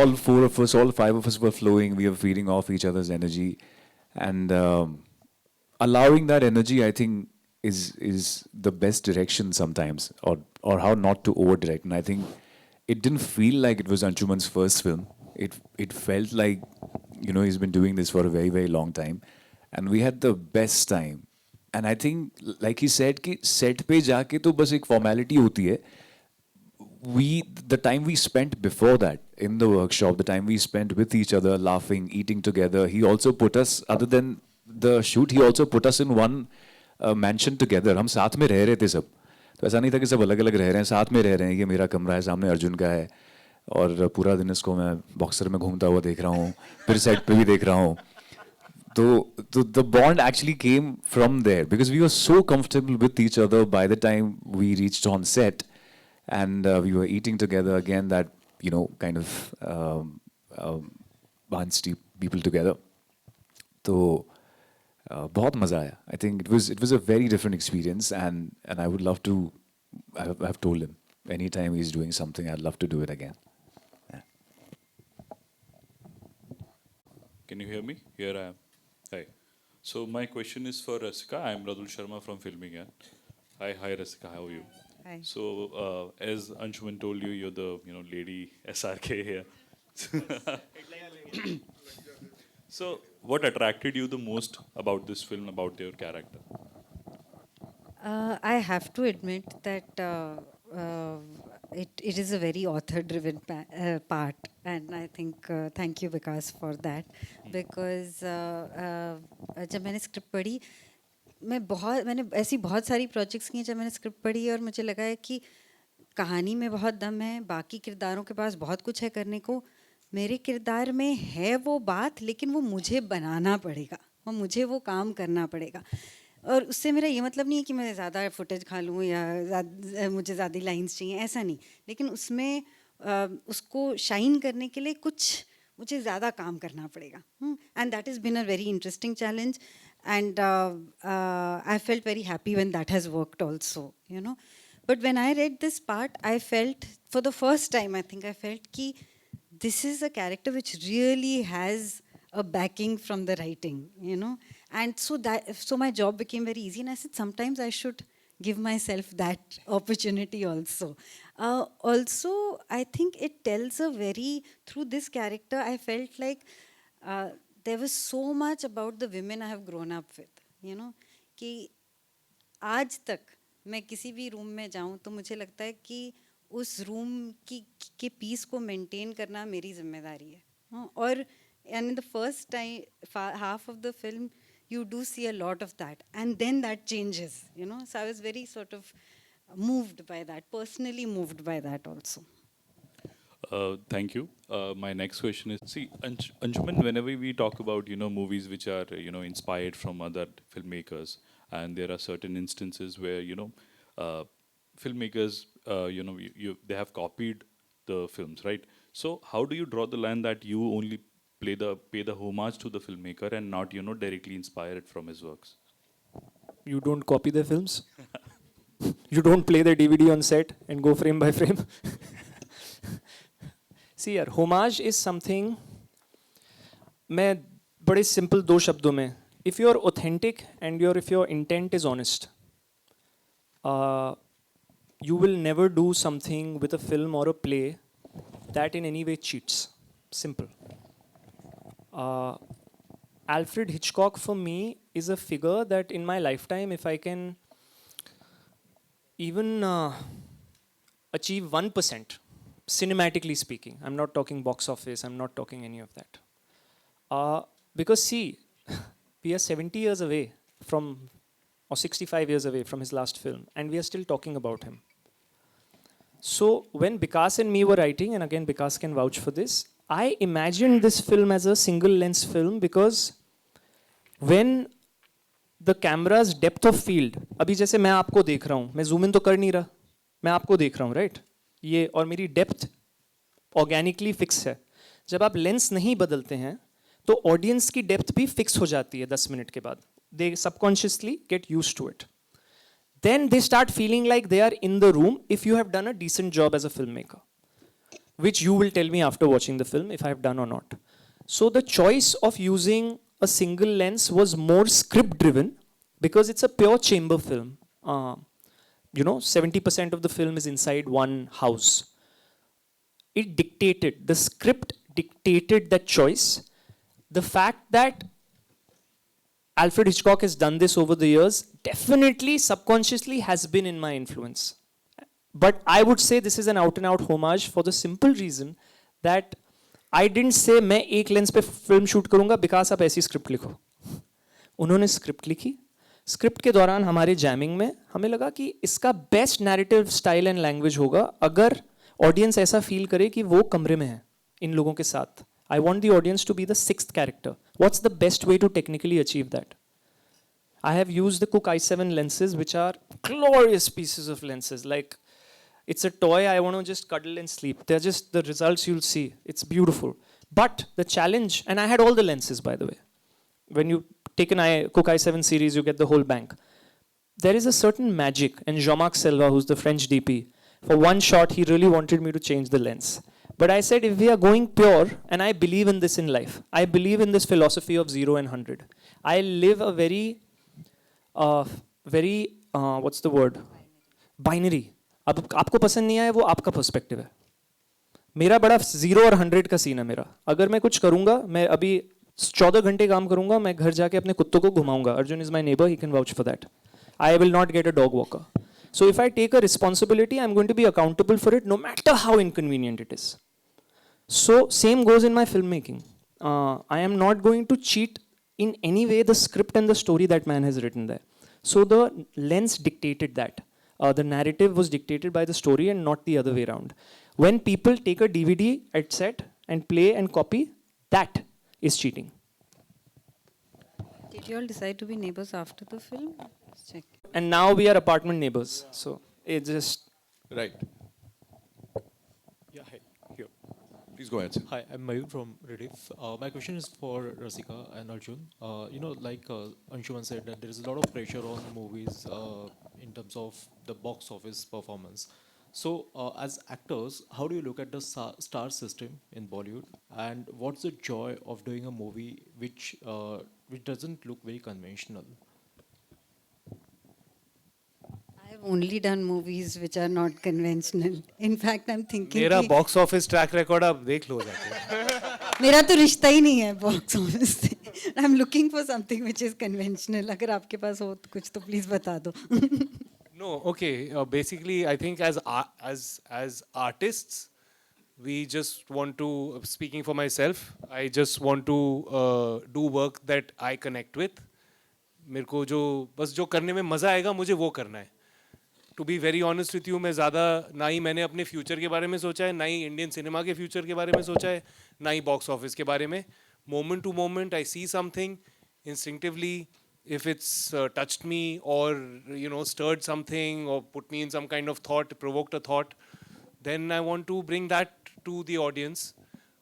Speaker 7: All 4 of us, all 5 of us were flowing. We were feeding off each other's energy, and allowing that energy, I think, is the best direction sometimes, or how not to over direct. And I think it didn't feel like it was Anshuman's first film. It felt like, he's been doing this for a very, very long time. And we had the best time. And I think, like he said, कि set पे जाके तो बस एक formality होती है. The time we spent before that in the workshop, the time we spent with each other, laughing, eating together, he also put us, other than the shoot, he also put us in one mansion together. हम साथ में रह रहे थे सब. तो ऐसा नहीं था कि सब अलग अलग रह रहे हैं, साथ में रह रहे हैं। ये मेरा कमरा है, सामने अर्जुन का है, और पूरा दिन इसको मैं बॉक्सर में घूमता हुआ देख रहा हूँ, फिर सेट पे भी देख रहा हूँ। तो the bond actually came from there because we were so comfortable with each other by the time we reached on set, and we were eating together again. That kind of bonds people together. तो बहुत मजा आया. I think it was a very different experience, and I would love to. I've told him anytime he's doing something, I'd love to do it again. Yeah.
Speaker 12: Can you hear me? Here I am. Hi. So my question is for Rasika. I am Radul Sharma from Filming. Hi Rasika. How are you?
Speaker 2: Hi.
Speaker 12: So as Anshuman told you, you're the lady SRK here. So what attracted you the most about this film, about your character?
Speaker 2: I have to admit that it is a very author-driven part, and I think thank you Vikas for that, because जब मैंने script पढ़ी, मैंने ऐसी बहुत सारी projects की हैं जब मैंने स्क्रिप्ट पढ़ी और मुझे लगा है कि कहानी में बहुत दम है, बाकी किरदारों के पास बहुत कुछ है करने को, मेरे किरदार में है वो बात, लेकिन वो मुझे बनाना पड़ेगा, और मुझे वो काम करना पड़ेगा। और उससे मेरा ये मतलब नहीं है कि मैं ज़्यादा फुटेज खा लूँ या मुझे ज़्यादा लाइंस चाहिए, ऐसा नहीं, लेकिन उसमें उसको शाइन करने के लिए कुछ मुझे ज़्यादा काम करना पड़ेगा। And that is been a very interesting challenge, and I felt very happy when that has worked also, But when I read this part, I felt, for the first time, I think I felt कि this is a character which really has a backing from the writing, And so my job became very easy, and I said sometimes I should give myself that opportunity also. Also, I think it tells through this character, I felt like there was so much about the women I have grown up with, कि आज तक मैं किसी भी room में जाऊं तो मुझे लगता है कि उस रूम के पीस को मेंटेन करना मेरी जिम्मेदारी है। और in the first time half of the film you do see a lot of that, and then that changes, so I was very sort of moved by that, personally moved by that also.
Speaker 12: Thank you. My next question is, see, Anshuman, whenever we talk about movies which are inspired from other filmmakers, and there are certain instances where filmmakers they have copied the films, right? So how do you draw the line that you only pay the homage to the filmmaker and not directly inspire it from his works?
Speaker 3: You don't copy their films. You don't play the DVD on set and go frame by frame. See, homage is something मैं बड़े simple दो शब्दों में, if you are authentic and if your intent is honest, you will never do something with a film or a play that in any way cheats. Simple. Alfred Hitchcock for me is a figure that in my lifetime, if I can even achieve 1%, cinematically speaking, I'm not talking box office, I'm not talking any of that. Because see, we are 70 years away from, or 65 years away from his last film, and we are still talking about him. So when Vikas and me were writing, and again Vikas can vouch for this, I imagined this film as a single lens film because when the camera's depth of field, अभी जैसे मैं आपको देख रहा हूँ, मैं zoom in तो कर नहीं रहा, मैं आपको देख रहा हूँ, right? ये और मेरी depth organically fix है. जब आप lens नहीं बदलते हैं, तो audience की depth भी fix हो जाती है 10 मिनट के बाद. They subconsciously get used to it. Then they start feeling like they are in the room if you have done a decent job as a filmmaker, which you will tell me after watching the film if I have done or not. So the choice of using a single lens was more script driven because it's a pure chamber film. 70% of the film is inside one house. It dictated, the script dictated that choice. The fact that Alfred Hitchcock has done this over the years definitely subconsciously has been in my influence. But I would say this is an out and out homage for the simple reason that I didn't say मैं एक lens पे film shoot करूंगा because आप ऐसी script लिखो. उन्होंने script लिखी. Script के दौरान हमारे जैमिंग में हमें लगा कि इसका best narrative style and language होगा अगर ऑडियंस ऐसा फील करे कि वो कमरे में है इन लोगों के साथ. I want the audience to be the sixth character. What's the best way to technically achieve that? I have used the Cooke i7 lenses, which are glorious pieces of lenses. Like, it's a toy I want to just cuddle and sleep. They're just the results you'll see. It's beautiful. But the challenge, and I had all the lenses, by the way. When you take an Cooke i7 series, you get the whole bank. There is a certain magic, and Jean-Marc Selva, who's the French DP, for one shot, he really wanted me to change the lens. But I said, if we are going pure, and I believe in this in life, I believe in this philosophy of 0 and 100. I live a very, what's the word? Binary. अब आपको पसंद नहीं आया वो आपका perspective है. मेरा बड़ा 0 और 100 का सीन है मेरा. अगर मैं कुछ करूंगा, मैं अभी 14 घंटे काम करूंगा, मैं घर जाके अपने कुत्तों को घुमाऊंगा. Arjun is my neighbor, he can vouch for that. I will not get a dog walker. So if I take a responsibility, I'm going to be accountable for it no matter how inconvenient it is. So same goes in my filmmaking. I am not going to cheat in any way the script and the story that man has written there. So the lens dictated that. The narrative was dictated by the story and not the other way around. When people take a DVD at set and play and copy, that is cheating.
Speaker 2: Did you all decide to be neighbors after the film? Let's check.
Speaker 3: And now we are apartment neighbors. So it's just...
Speaker 1: Right.
Speaker 13: Yeah, hi. Here.
Speaker 1: Please go ahead, sir.
Speaker 13: Hi, I'm Mayur from Rediff. My question is for Rasika and Arjun. Like Anshuman said, that there is a lot of pressure on movies in terms of the box office performance. So, as actors, how do you look at the star system in Bollywood, and what's the joy of doing a movie which doesn't look very conventional?
Speaker 2: I've only done movies which are not conventional. In fact, I'm thinking
Speaker 5: मेरा
Speaker 2: कि
Speaker 5: box office track record आप देख लो जाके.
Speaker 2: मेरा तो रिश्ता ही नहीं है बॉक्स ऑफिस से. I'm looking for something which is conventional. अगर आपके पास हो तो कुछ तो please बता दो.
Speaker 5: No, okay. Basically, I think as artists, we just want to. Speaking for myself, I just want to do work that I connect with. मेरे को जो बस जो करने में मज़ा आएगा मुझे वो करना है. To be very honest with you, मैं ज़्यादा ना ही मैंने अपने फ्यूचर के बारे में सोचा है, ना ही इंडियन सिनेमा के फ्यूचर के बारे में सोचा है, ना ही बॉक्स ऑफिस के बारे में. Moment to moment, I see something instinctively. If it's touched me or stirred something or put me in some kind of thought, provoked a thought, then I want to bring that to the audience.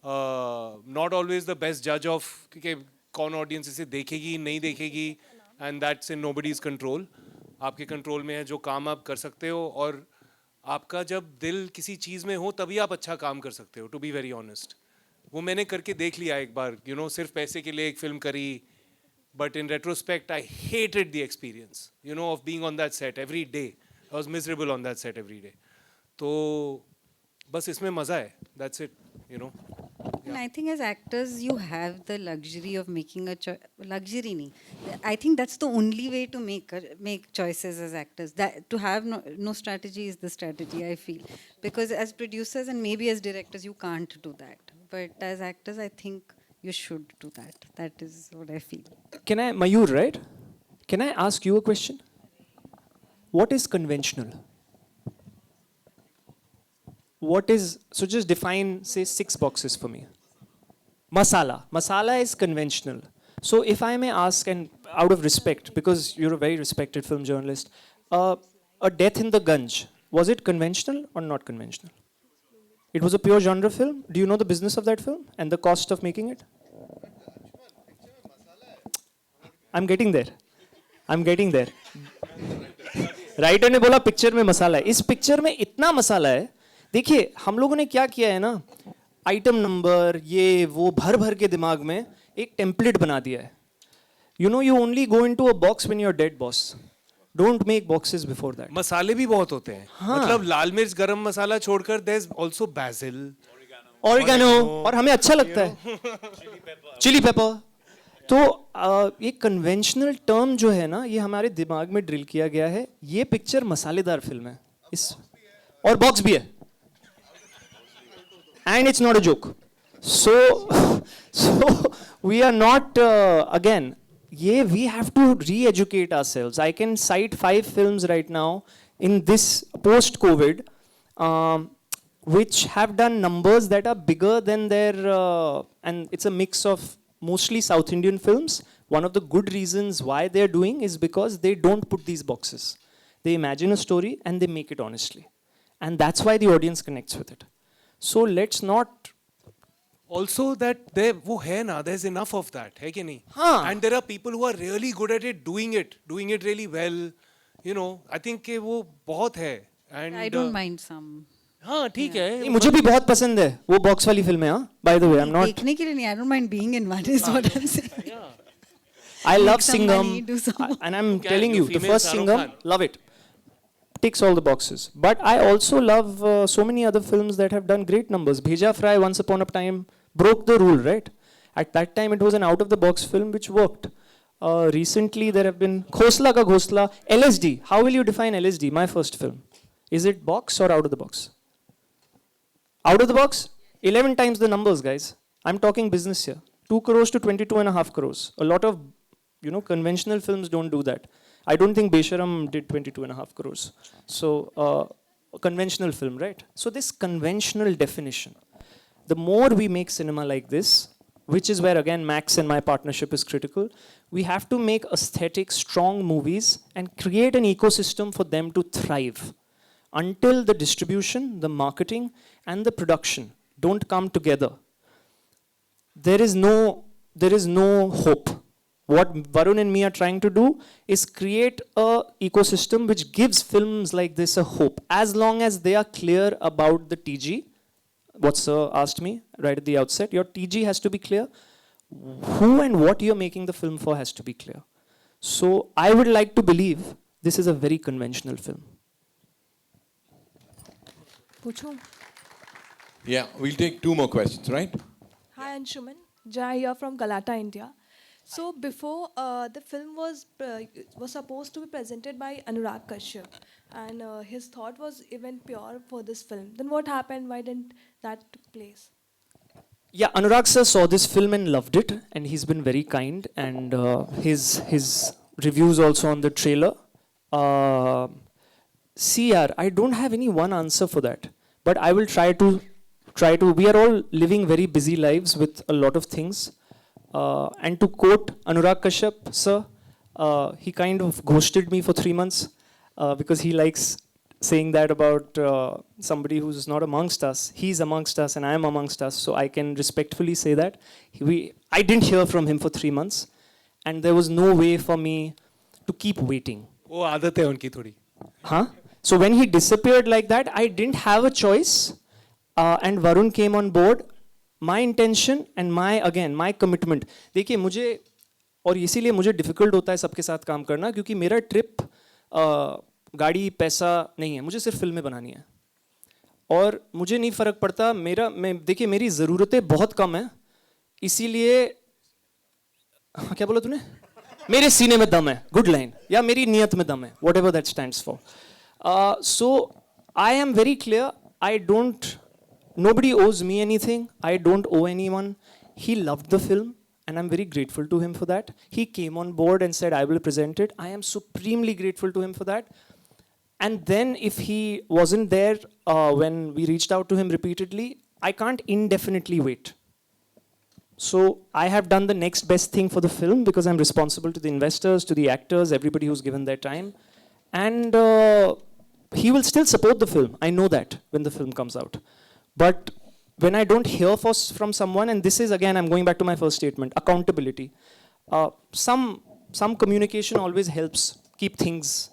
Speaker 5: Not always the best judge of कि कौन audience इसे देखेगी नहीं देखेगी, and that's in nobody's control. आपके control में है जो काम आप कर सकते हो, और आपका जब दिल किसी चीज़ में हो तभी आप अच्छा काम कर सकते हो. To be very honest, वो मैंने करके देख लिया एक बार, सिर्फ पैसे के लिए एक फिल्म करी, but in retrospect I hated the experience, of being on that set every day. I was miserable on that set every day. तो बस इसमें मजा है, that's it.
Speaker 2: And I think as actors, you have the luxury of making a luxury. Nahi. I think that's the only way to make choices as actors. That to have no strategy is the strategy. I feel because as producers and maybe as directors, you can't do that. But as actors, I think you should do that. That is what I feel.
Speaker 3: Can I, Mayur, right? Can I ask you a question? What is conventional? What is, so just define, say, 6 boxes for me. Masala. Masala is conventional. So if I may ask, and out of respect, because you're a very respected film journalist, A Death in the Ganj, was it conventional or not conventional? It was a pure genre film. Do you know the business of that film and the cost of making it? I'm getting there. I'm getting there. Writer ने बोला picture में मसाला है. इस picture में इतना मसाला है. देखिए हम लोगों ने क्या किया है ना, आइटम नंबर ये वो भर भर के दिमाग में एक टेम्पलेट बना दिया है. You only go into a box when you're dead, boss. Don't make boxes before that.
Speaker 5: मसाले भी बहुत होते हैं. मतलब लाल मिर्च गरम मसाला छोड़कर there's also basil,
Speaker 3: oregano, और हमें अच्छा लगता है चिली पेपर. तो ये कन्वेंशनल टर्म जो है ना, ये हमारे दिमाग में ड्रिल किया गया है. ये पिक्चर मसालेदार फिल्म है इस, और बॉक्स भी है, and it's not a joke. So we are not again. We have to re-educate ourselves. I can cite 5 films right now in this post-COVID, which have done numbers that are bigger than their, and it's a mix of mostly South Indian films. One of the good reasons why they're doing is because they don't put these boxes. They imagine a story and they make it honestly. And that's why the audience connects with it. So let's not...
Speaker 5: Also that there वो है ना, there's enough of that, है कि नहीं?
Speaker 3: हाँ.
Speaker 5: And there are people who are really good at it, doing it really well. I think कि वो बहुत है. And
Speaker 2: I don't mind some.
Speaker 5: हाँ ठीक है.
Speaker 3: नहीं, मुझे भी बहुत पसंद है वो बॉक्स वाली फिल्म है. हाँ, by the way, I'm not.
Speaker 2: देखने के लिए नहीं, I don't mind being in one is what I'm saying.
Speaker 3: I love
Speaker 2: Make some
Speaker 3: Singham,
Speaker 2: money, do some-
Speaker 3: and I'm
Speaker 5: Can
Speaker 3: telling
Speaker 5: you
Speaker 3: you, the
Speaker 5: female
Speaker 3: first
Speaker 5: Shah Rukh
Speaker 3: Singham,
Speaker 5: Khan?
Speaker 3: love it. Ticks all the boxes. But I also love so many other films that have done great numbers. Bheja Fry, Once Upon a Time, broke the rule, right? At that time, it was an out-of-the-box film which worked. Recently, there have been Khosla Ka Ghosla, LSD. How will you define LSD? My first film. Is it box or out of the box? Out of the box? 11 times the numbers, guys. I'm talking business here. 2 crores to 22.5 crores. A lot of, conventional films don't do that. I don't think Besharam did 22.5 crores. So, a conventional film, right? So this conventional definition, the more we make cinema like this, which is where again Max and my partnership is critical, we have to make aesthetic, strong movies and create an ecosystem for them to thrive. Until the distribution, the marketing, and the production don't come together, there is no hope. What Varun and me are trying to do is create a ecosystem which gives films like this a hope, as long as they are clear about the TG. What Sir asked me right at the outset, your TG has to be clear. Who and what you're making the film for has to be clear. So I would like to believe this is a very conventional film.
Speaker 14: Puchu.
Speaker 15: Yeah, we'll take 2 more questions, right?
Speaker 14: Hi Anshuman, Jai here from Galata, India. So before the film was supposed to be presented by Anurag Kashyap, and his thought was even pure for this film. Then what happened? Why didn't that took place?
Speaker 3: Yeah, Anurag sir saw this film and loved it, and he's been very kind. And his reviews also on the trailer. I don't have any one answer for that, but I will try to. We are all living very busy lives with a lot of things. And to quote Anurag Kashyap, sir, he kind of ghosted me for 3 months because he likes saying that about somebody who's not amongst us. He's amongst us and I am amongst us, so I can respectfully say that. I didn't hear from him for 3 months, and there was no way for me to keep waiting.
Speaker 5: वो आदत है उनकी थोड़ी.
Speaker 3: Huh? So when he disappeared like that, I didn't have a choice, and Varun came on board. my intention and my commitment. देखिए मुझे और इसीलिए मुझे difficult होता है सबके साथ काम करना क्योंकि मेरा trip गाड़ी पैसा नहीं है, मुझे सिर्फ फिल्में बनानी है और मुझे नहीं फ़र्क पड़ता देखिए मेरी ज़रूरतें बहुत कम हैं इसीलिए क्या बोला तूने मेरे सीने में दम है गुड लाइन या मेरी नियत में दम है whatever that stands for. So I am very clear, nobody owes me anything, I don't owe anyone. He loved the film and I'm very grateful to him for that. He came on board and said I will present it. I am supremely grateful to him for that. And then if he wasn't there when we reached out to him repeatedly, I can't indefinitely wait. So I have done the next best thing for the film because I'm responsible to the investors, to the actors, everybody who's given their time. And he will still support the film. I know that when the film comes out. But when I don't hear from someone, and this is again, I'm going back to my first statement, accountability. Some communication always helps keep things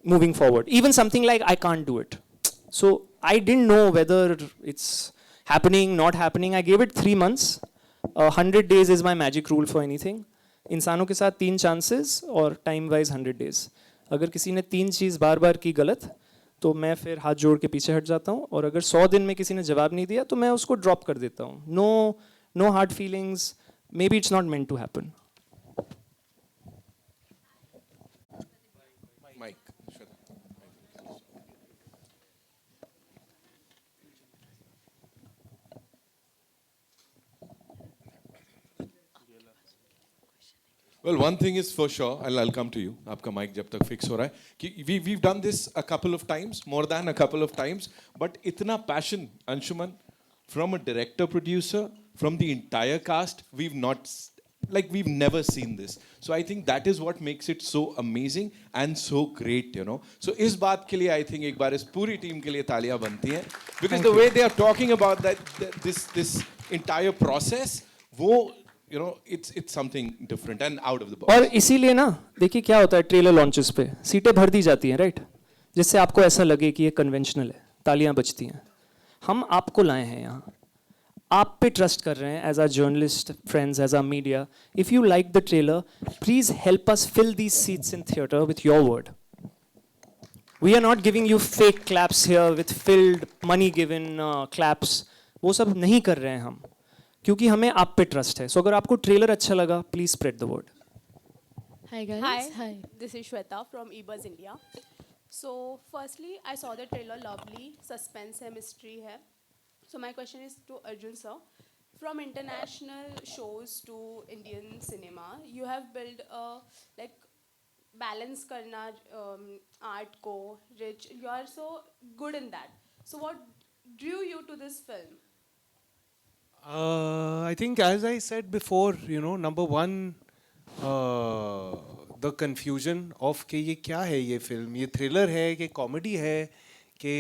Speaker 3: moving forward. Even something like, I can't do it. So I didn't know whether it's happening, not happening. I gave it 3 months. 100 days is my magic rule for anything. इंसानों के साथ 3 chances और time wise 100 days. अगर किसी ने 3 चीज़ बार-बार की गलत, तो मैं फिर हाथ जोड़ के पीछे हट जाता हूँ और अगर 100 दिन में किसी ने जवाब नहीं दिया तो मैं उसको ड्रॉप कर देता हूँ. No hard feelings. Maybe it's not meant to happen.
Speaker 15: Mike. Well, one thing is for sure, I'll come to you. आपका mic जब तक fix हो रहा है कि we've done this a couple of times, more than a couple of times, but इतना passion, Anshuman, from a director producer, from the entire cast, we've never seen this. So I think that is what makes it so amazing and so great, you know. So इस बात के लिए I think एक बार इस पूरी team के लिए तालियां बनती हैं because the way they are talking about this entire process, वो you know, it's something different and out of the box.
Speaker 3: और इसीलिए ना देखिए क्या होता है ट्रेलर लॉन्चेस पे सीटें भर दी जाती हैं राइट जिससे आपको ऐसा लगे कि ये कन्वेंशनल है तालियां बजती हैं हम आपको लाए हैं यहाँ आप पे ट्रस्ट कर रहे हैं as a journalist friends as a media if you like the trailer please help us fill these seats in theatre with your word we are not giving you fake claps here with filled money given claps वो सब नहीं कर रहे हैं हम क्योंकि हमें आप पे ट्रस्ट है सो अगर आपको ट्रेलर अच्छा लगा please spread the word
Speaker 16: Hi guys. Hi. This is Shweta from eBuzz India. So firstly, I saw the trailer, lovely, suspense है, mystery है. So my question is to Arjun sir. From international shows to Indian cinema, you have built a balance करना art को rich. You are so good in that. So what drew you to this film?
Speaker 5: I think, as I said before, you know, number one, the confusion of कि ये क्या है ये film, ये thriller है कि comedy है कि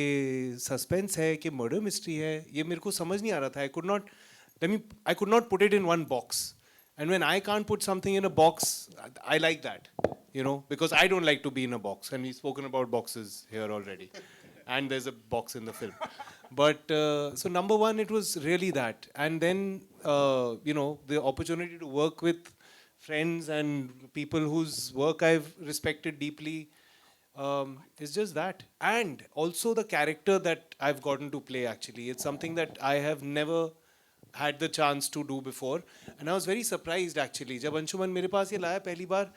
Speaker 5: suspense है कि murder mystery है, ये मेरे को समझ नहीं आ रहा था. I could not put it in one box. And when I can't put something in a box, I like that, you know, because I don't like to be in a box. And we've spoken about boxes here already. And there's a box in the film. But so number one, it was really that. And then, you know, the opportunity to work with friends and people whose work I've respected deeply is just that. And also the character that I've gotten to play, actually. It's something that I have never had the chance to do before. And I was very surprised, actually. जब अंशुमन मेरे पास ये लाया पहली बार,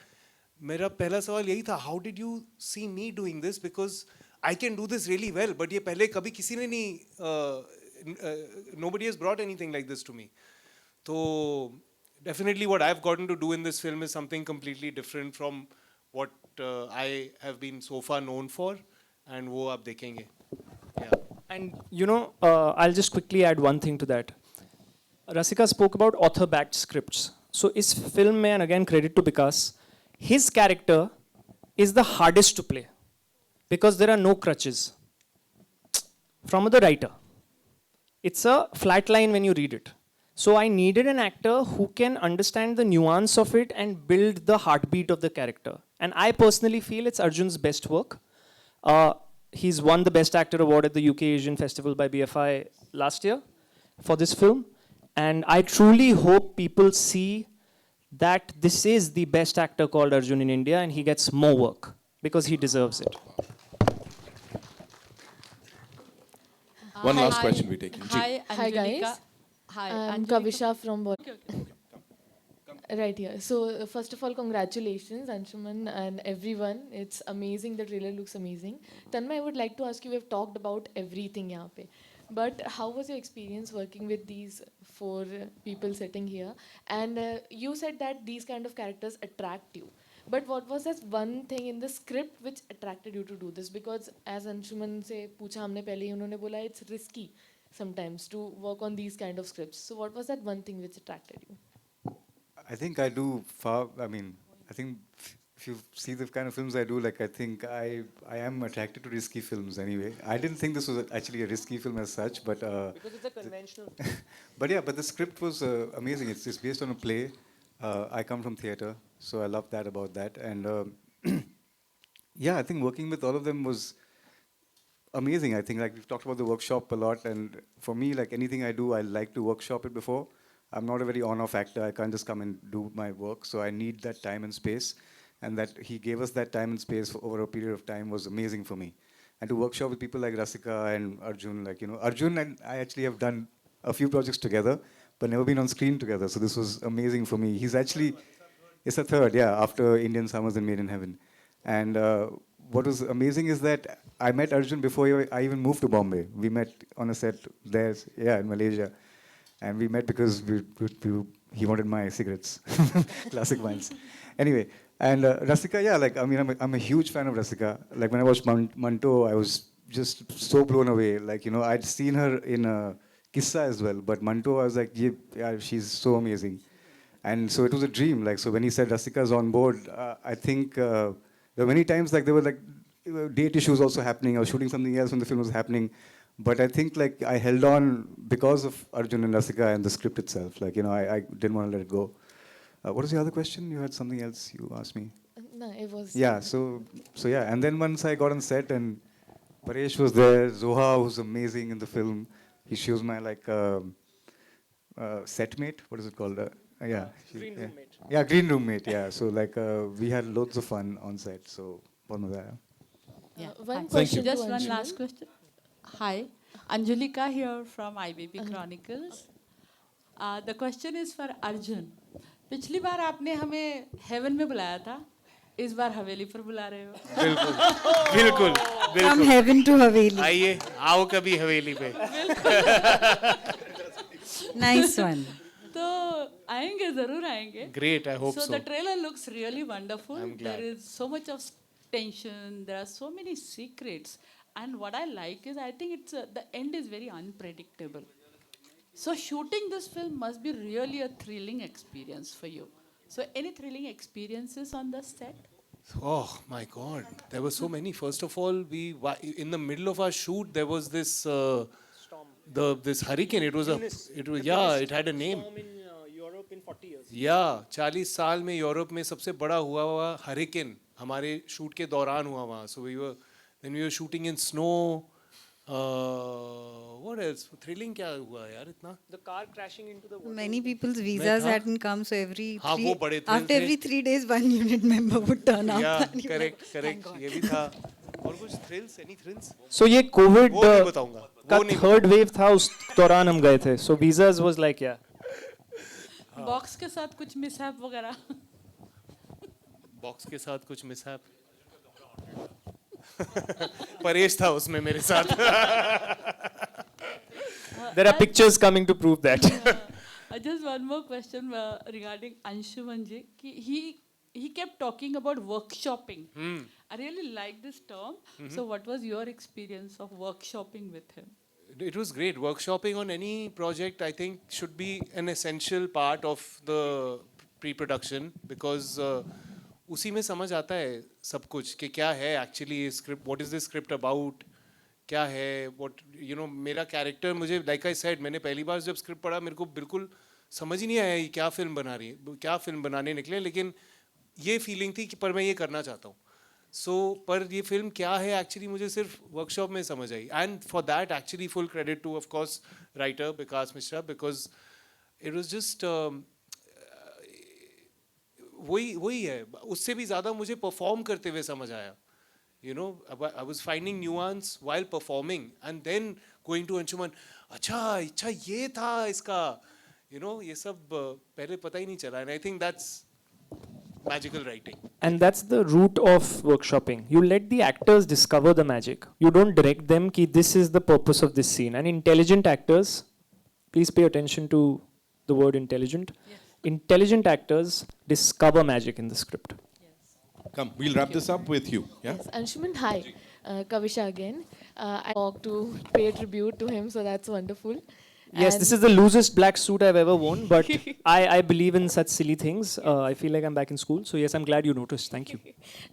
Speaker 5: मेरा पहला सवाल यही था, how did you see me doing this? Because I can do this really well, but ये पहले कभी किसी ने नहीं, nobody has brought anything like this to me. So definitely what I've gotten to do in this film is something completely different from what I have been so far known for, and वो आप देखेंगे. Yeah.
Speaker 3: And you know, I'll just quickly add one thing to that. Rasika spoke about author-backed scripts. So इस film में, and again credit to Vikas, his character is the hardest to play. Because there are no crutches from the writer. It's a flat line when you read it. So I needed an actor who can understand the nuance of it and build the heartbeat of the character. And I personally feel it's Arjun's best work. He's won the Best Actor award at the UK Asian Festival by BFI last year for this film. And I truly hope people see that this is the best actor called Arjun in India and he gets more work because he deserves it.
Speaker 15: One last question we take.
Speaker 17: Hi,
Speaker 18: Hi
Speaker 17: Angelika.
Speaker 18: guys.
Speaker 17: Hi,
Speaker 18: I'm
Speaker 17: Angelika.
Speaker 18: Kavisha from right here. So first of all, congratulations, Anshuman and everyone. It's amazing. The trailer looks amazing. Tanmay, I would like to ask you. We've talked about everything यहाँ पे, but how was your experience working with these four people sitting here? And you said that these kind of characters attract you. But what was that one thing in the script which attracted you to do this? Because as Anshuman से पूछा हमने पहले ही उन्होंने बोला it's risky sometimes to work on these kind of scripts. So what was that one thing which attracted you?
Speaker 6: I think I do far. I mean, I think if you see the kind of films I do, like I think I am attracted to risky films anyway. I didn't think this was actually a risky film as such, but
Speaker 3: Because it's a conventional.
Speaker 6: but yeah, but the script was amazing. It's based on a play. I come from theatre, so I love that about that. And yeah, I think working with all of them was amazing. I think like we've talked about the workshop a lot, and for me, like anything I do, I like to workshop it before. I'm not a very on-off actor. I can't just come and do my work, so I need that time and space. And that he gave us that time and space for over a period of time was amazing for me. And to workshop with people like Rasika and Arjun, like, you know, Arjun and I actually have done a few projects together, but never been on screen together. So this was amazing for me. He's actually, it's a third, yeah, after Indian Summers and Made in Heaven. And what was amazing is that I met Arjun before I even moved to Bombay. We met on a set there, yeah, in Malaysia. And we met because he wanted my cigarettes, classic wines. Anyway, and Rasika, yeah, like, I mean, I'm a huge fan of Rasika. Like, when I watched Manto, I was just so blown away. Like, you know, I'd seen her in Kissa as well, but Manto, I was like, yeah, she's so amazing. And so it was a dream. Like, so when he said Rasika's on board, I think there were many times, like, there were, like, date issues also happening. I was shooting something else when the film was happening. But I think like I held on because of Arjun and Rasika and the script itself. Like, you know, I didn't want to let it go. What was the other question? You had something else you asked me.
Speaker 18: No, it was.
Speaker 6: Yeah, so yeah. And then once I got on set and Paresh was there, Zoha was amazing in the film. She was my like set mate. What is it called? Yeah.
Speaker 3: Green roommate.
Speaker 6: Yeah, green roommate. Yeah. So like we had loads of fun on set. So one of that.
Speaker 17: Yeah.
Speaker 18: One question.
Speaker 17: Just
Speaker 18: to
Speaker 17: one
Speaker 18: Anshuman.
Speaker 17: last question. Hi, Angelika here from IBB Chronicles. The question is for Arjun. पिछली बार आपने हमें haven में बुलाया था, इस बार हवेली पर बुला रहे हो.
Speaker 5: बिल्कुल
Speaker 2: From heaven to Haveli.
Speaker 5: आइए आओ कभी हवेली पे.
Speaker 2: Nice one.
Speaker 17: तो आएंगे जरूर आएंगे.
Speaker 5: Great, I hope so.
Speaker 17: So the trailer looks really wonderful.
Speaker 5: I'm glad.
Speaker 17: There is so much of tension. There are so many secrets. And what I like is I think it's the end is very unpredictable. So shooting this film must be really a thrilling experience for you. So any thrilling experiences on the set?
Speaker 5: Oh my God, there were so many. First of all, in the middle of our shoot there was this this hurricane. It was it had a name.
Speaker 3: Storm in Europe in 40 years.
Speaker 5: Yeah, 40 साल में Europe में सबसे बड़ा हुआ hurricane हमारे shoot के दौरान हुआ वहाँ. So then we were shooting in snow. What else? Thrilling क्या हुआ यार इतना?
Speaker 3: The car crashing into the water.
Speaker 2: Many people's visas hadn't come, so
Speaker 5: हाँ, वो बड़े thrill
Speaker 2: after
Speaker 5: थे.
Speaker 2: every 3 days, one unit member would turn up.
Speaker 5: Yeah,
Speaker 2: And you were like,
Speaker 5: correct. ये भी था. और कुछ thrills? Any thrills?
Speaker 3: So ये COVID
Speaker 5: वो नहीं बताऊंगा.
Speaker 3: का
Speaker 5: वो नहीं
Speaker 3: third wave था उस दौरान हम गए थे. So visas was like yeah.
Speaker 17: Box के साथ कुछ मिसहैप वगैरह?
Speaker 5: बॉक्स के साथ कुछ मिसहैप. परेश था उसमें मेरे साथ.
Speaker 3: There are pictures coming to prove that.
Speaker 17: Just one more question regarding Anshuman ji. He kept talking about workshopping. I really like this term. So what was your experience of workshopping with him?
Speaker 5: It was great. Workshopping on any project, I think, should be an essential part of the pre-production because उसी में समझ आता है सब कुछ कि क्या है actually script, what is the script about, क्या है, what you know मेरा character मुझे like I said मैंने पहली बार जब script पढ़ा मेरे को बिल्कुल समझ ही नहीं आया ये क्या film बना रही है, क्या film बनाने निकले, लेकिन ये feeling थी कि पर मैं ये करना चाहता हूँ. So पर ये film क्या है actually मुझे सिर्फ workshop में समझ आई. And for that actually full credit to of course writer Vikas Mishra because it was just वही है, उससे भी ज़्यादा मुझे परफॉर्म करते हुए समझ आया. You know, I was finding nuance while performing and then going to Anshuman, अच्छा ये था इसका, you know, ये सब पहले पता ही नहीं चला. And I think that's magical writing.
Speaker 3: And that's the root of workshopping. You let the actors discover the magic. You don't direct them ki this is the purpose of this scene. And intelligent actors, please pay attention to the word intelligent. Yes. Intelligent actors discover magic in the script.
Speaker 15: Come, we'll wrap this up with you. Yeah.
Speaker 18: Yes, Anshuman, hi. Kavisha again. I talked to pay tribute to him, so that's wonderful.
Speaker 3: Yes,
Speaker 18: And
Speaker 3: this is the loosest black suit I've ever worn, but I believe in such silly things. I feel like I'm back in school. So yes, I'm glad you noticed. Thank you.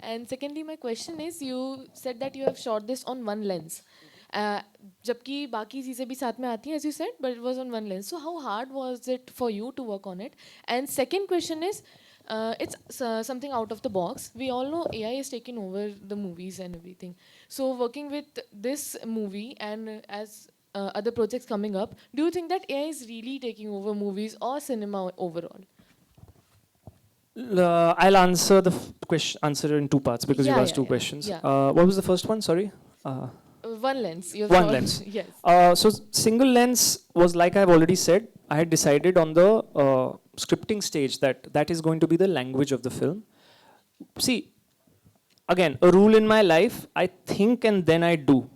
Speaker 18: And secondly, my question is, you said that you have shot this on one lens. जबकि बाकी चीज़ें भी साथ में आती हैं, as you said, but it was on one lens. So how hard was it for you to work on it? And second question is, it's something out of the box. We all know AI is taking over the movies and everything. So working with this movie and as other projects coming up, do you think that AI is really taking over movies or cinema overall?
Speaker 3: I'll answer the answer in two parts because you've asked two questions.
Speaker 18: Yeah.
Speaker 3: What was the first one? Sorry.
Speaker 18: One lens.
Speaker 3: One lens.
Speaker 18: Yes.
Speaker 3: So single lens was, like I've already said, I had decided on the scripting stage that is going to be the language of the film. See, again, a rule in my life, I think and then I do.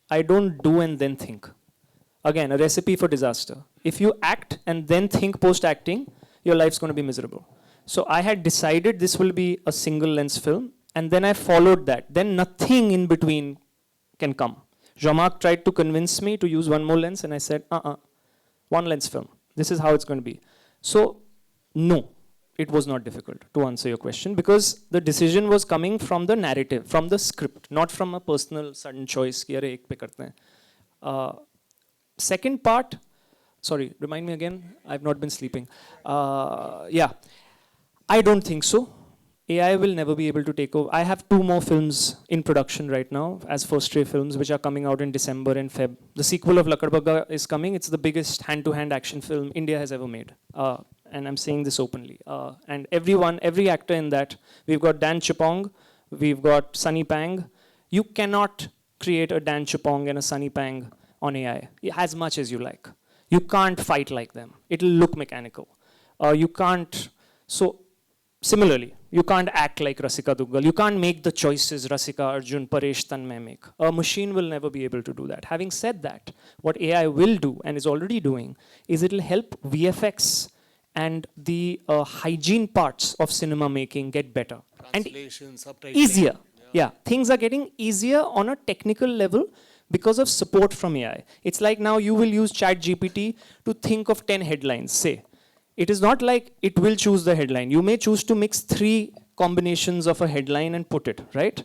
Speaker 3: I don't do and then think. Again, a recipe for disaster. If you act and then think post-acting, your life's going to be miserable. So I had decided this will be a single lens film, and then I followed that. Then nothing in between can come. Jean-Marc tried to convince me to use one more lens, and I said, one lens film. This is how it's going to be. So, no, it was not difficult to answer your question because the decision was coming from the narrative, from the script, not from a personal sudden choice. Ki, "Arey, ek pe karte hain." Second part, sorry, remind me again. I've not been sleeping. Yeah, I don't think so. AI will never be able to take over. I have 2 more films in production right now as first ray films, which are coming out in December and Feb. The sequel of Lakadbagga is coming. It's the biggest hand-to-hand action film India has ever made. And I'm saying this openly. And every actor in that, we've got Dan Chipong, we've got Sunny Pang. You cannot create a Dan Chipong and a Sunny Pang on AI, as much as you like. You can't fight like them. It'll look mechanical. You can't, so similarly, you can't act like Rasika Duggal. You can't make the choices Rasika, Arjun, Paresh, Tanmay make. A machine will never be able to do that. Having said that, what AI will do and is already doing is it'll help VFX and the hygiene parts of cinema making get better.
Speaker 5: Translation,
Speaker 3: and
Speaker 5: subtitling.
Speaker 3: Easier. Yeah, things are getting easier on a technical level because of support from AI. It's like now you will use ChatGPT to think of 10 headlines, say. It is not like it will choose the headline. You may choose to mix 3 combinations of a headline and put it, right?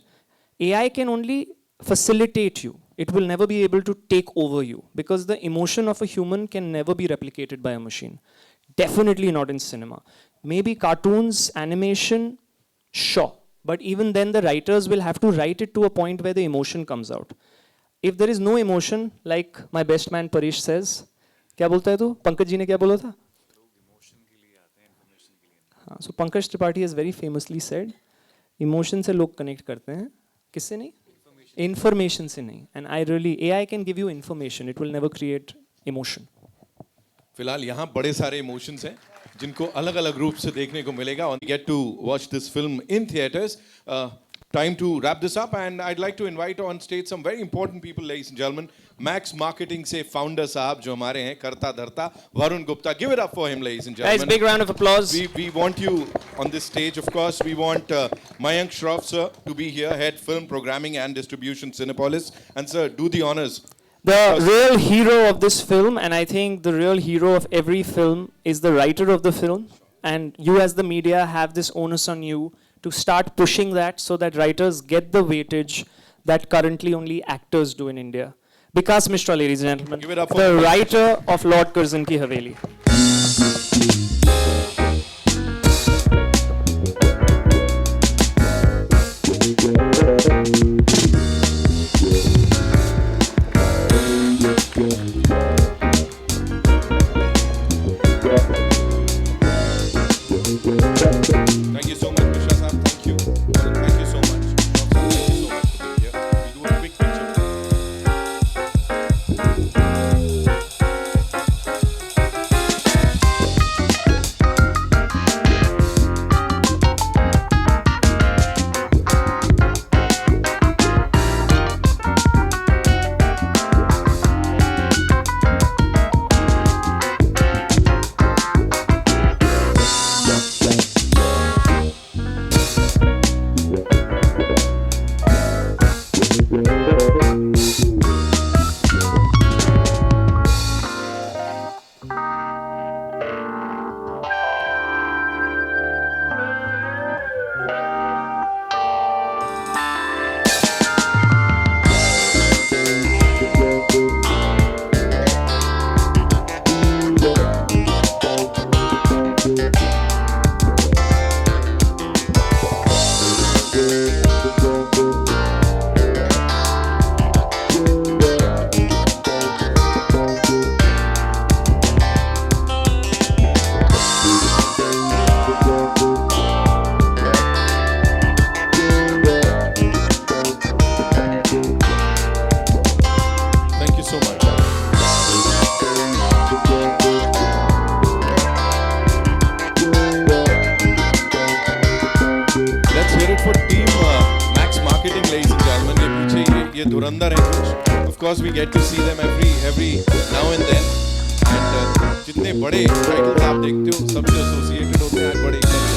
Speaker 3: AI can only facilitate you. It will never be able to take over you because the emotion of a human can never be replicated by a machine. Definitely not in cinema. Maybe cartoons, animation, sure. But even then the writers will have to write it to a point where the emotion comes out. If there is no emotion, like my best man Paresh says, क्या बोलता है तू? पंकज जी ने क्या बोला था? So Pankaj Tripathi has very famously said, emotion से लोग connect करते हैं, किससे नहीं? Information से नहीं. And I really, AI can give you information. It will never create emotion.
Speaker 15: फिलहाल यहाँ बड़े सारे emotions हैं जिनको अलग-अलग रूप से देखने को मिलेगा. Get to watch this film in theaters. Time to wrap this up, and I'd like to invite on stage some very important people, ladies and gentlemen. Max Marketing से founder साहब जो हमारे हैं करता धरता Varun Gupta. Give it up for him, ladies and gentlemen.
Speaker 3: Guys, big round of applause.
Speaker 15: We want you on this stage, of course. We want Mayank Shroff sir to be here, head film programming and distribution, Cinepolis. And sir, do the honors.
Speaker 3: The real hero of this film, and I think the real hero of every film, is the writer of the film. And you as the media have this onus on you to start pushing that so that writers get the weightage that currently only actors do in India. Vikas Mishra, ladies and gentlemen,
Speaker 15: Give it up for
Speaker 3: the writer of Lord Curzon Ki Haveli.
Speaker 19: Yeah.
Speaker 15: Thank you so much. Let's hear it for team Max Marketing, ladies and gentlemen. ये पीछे ये धुरंधर हैं कुछ. Of course, we get to see them every now and then. And जितने बड़े titles आप देखते हो सबसे associated होते हैं बड़े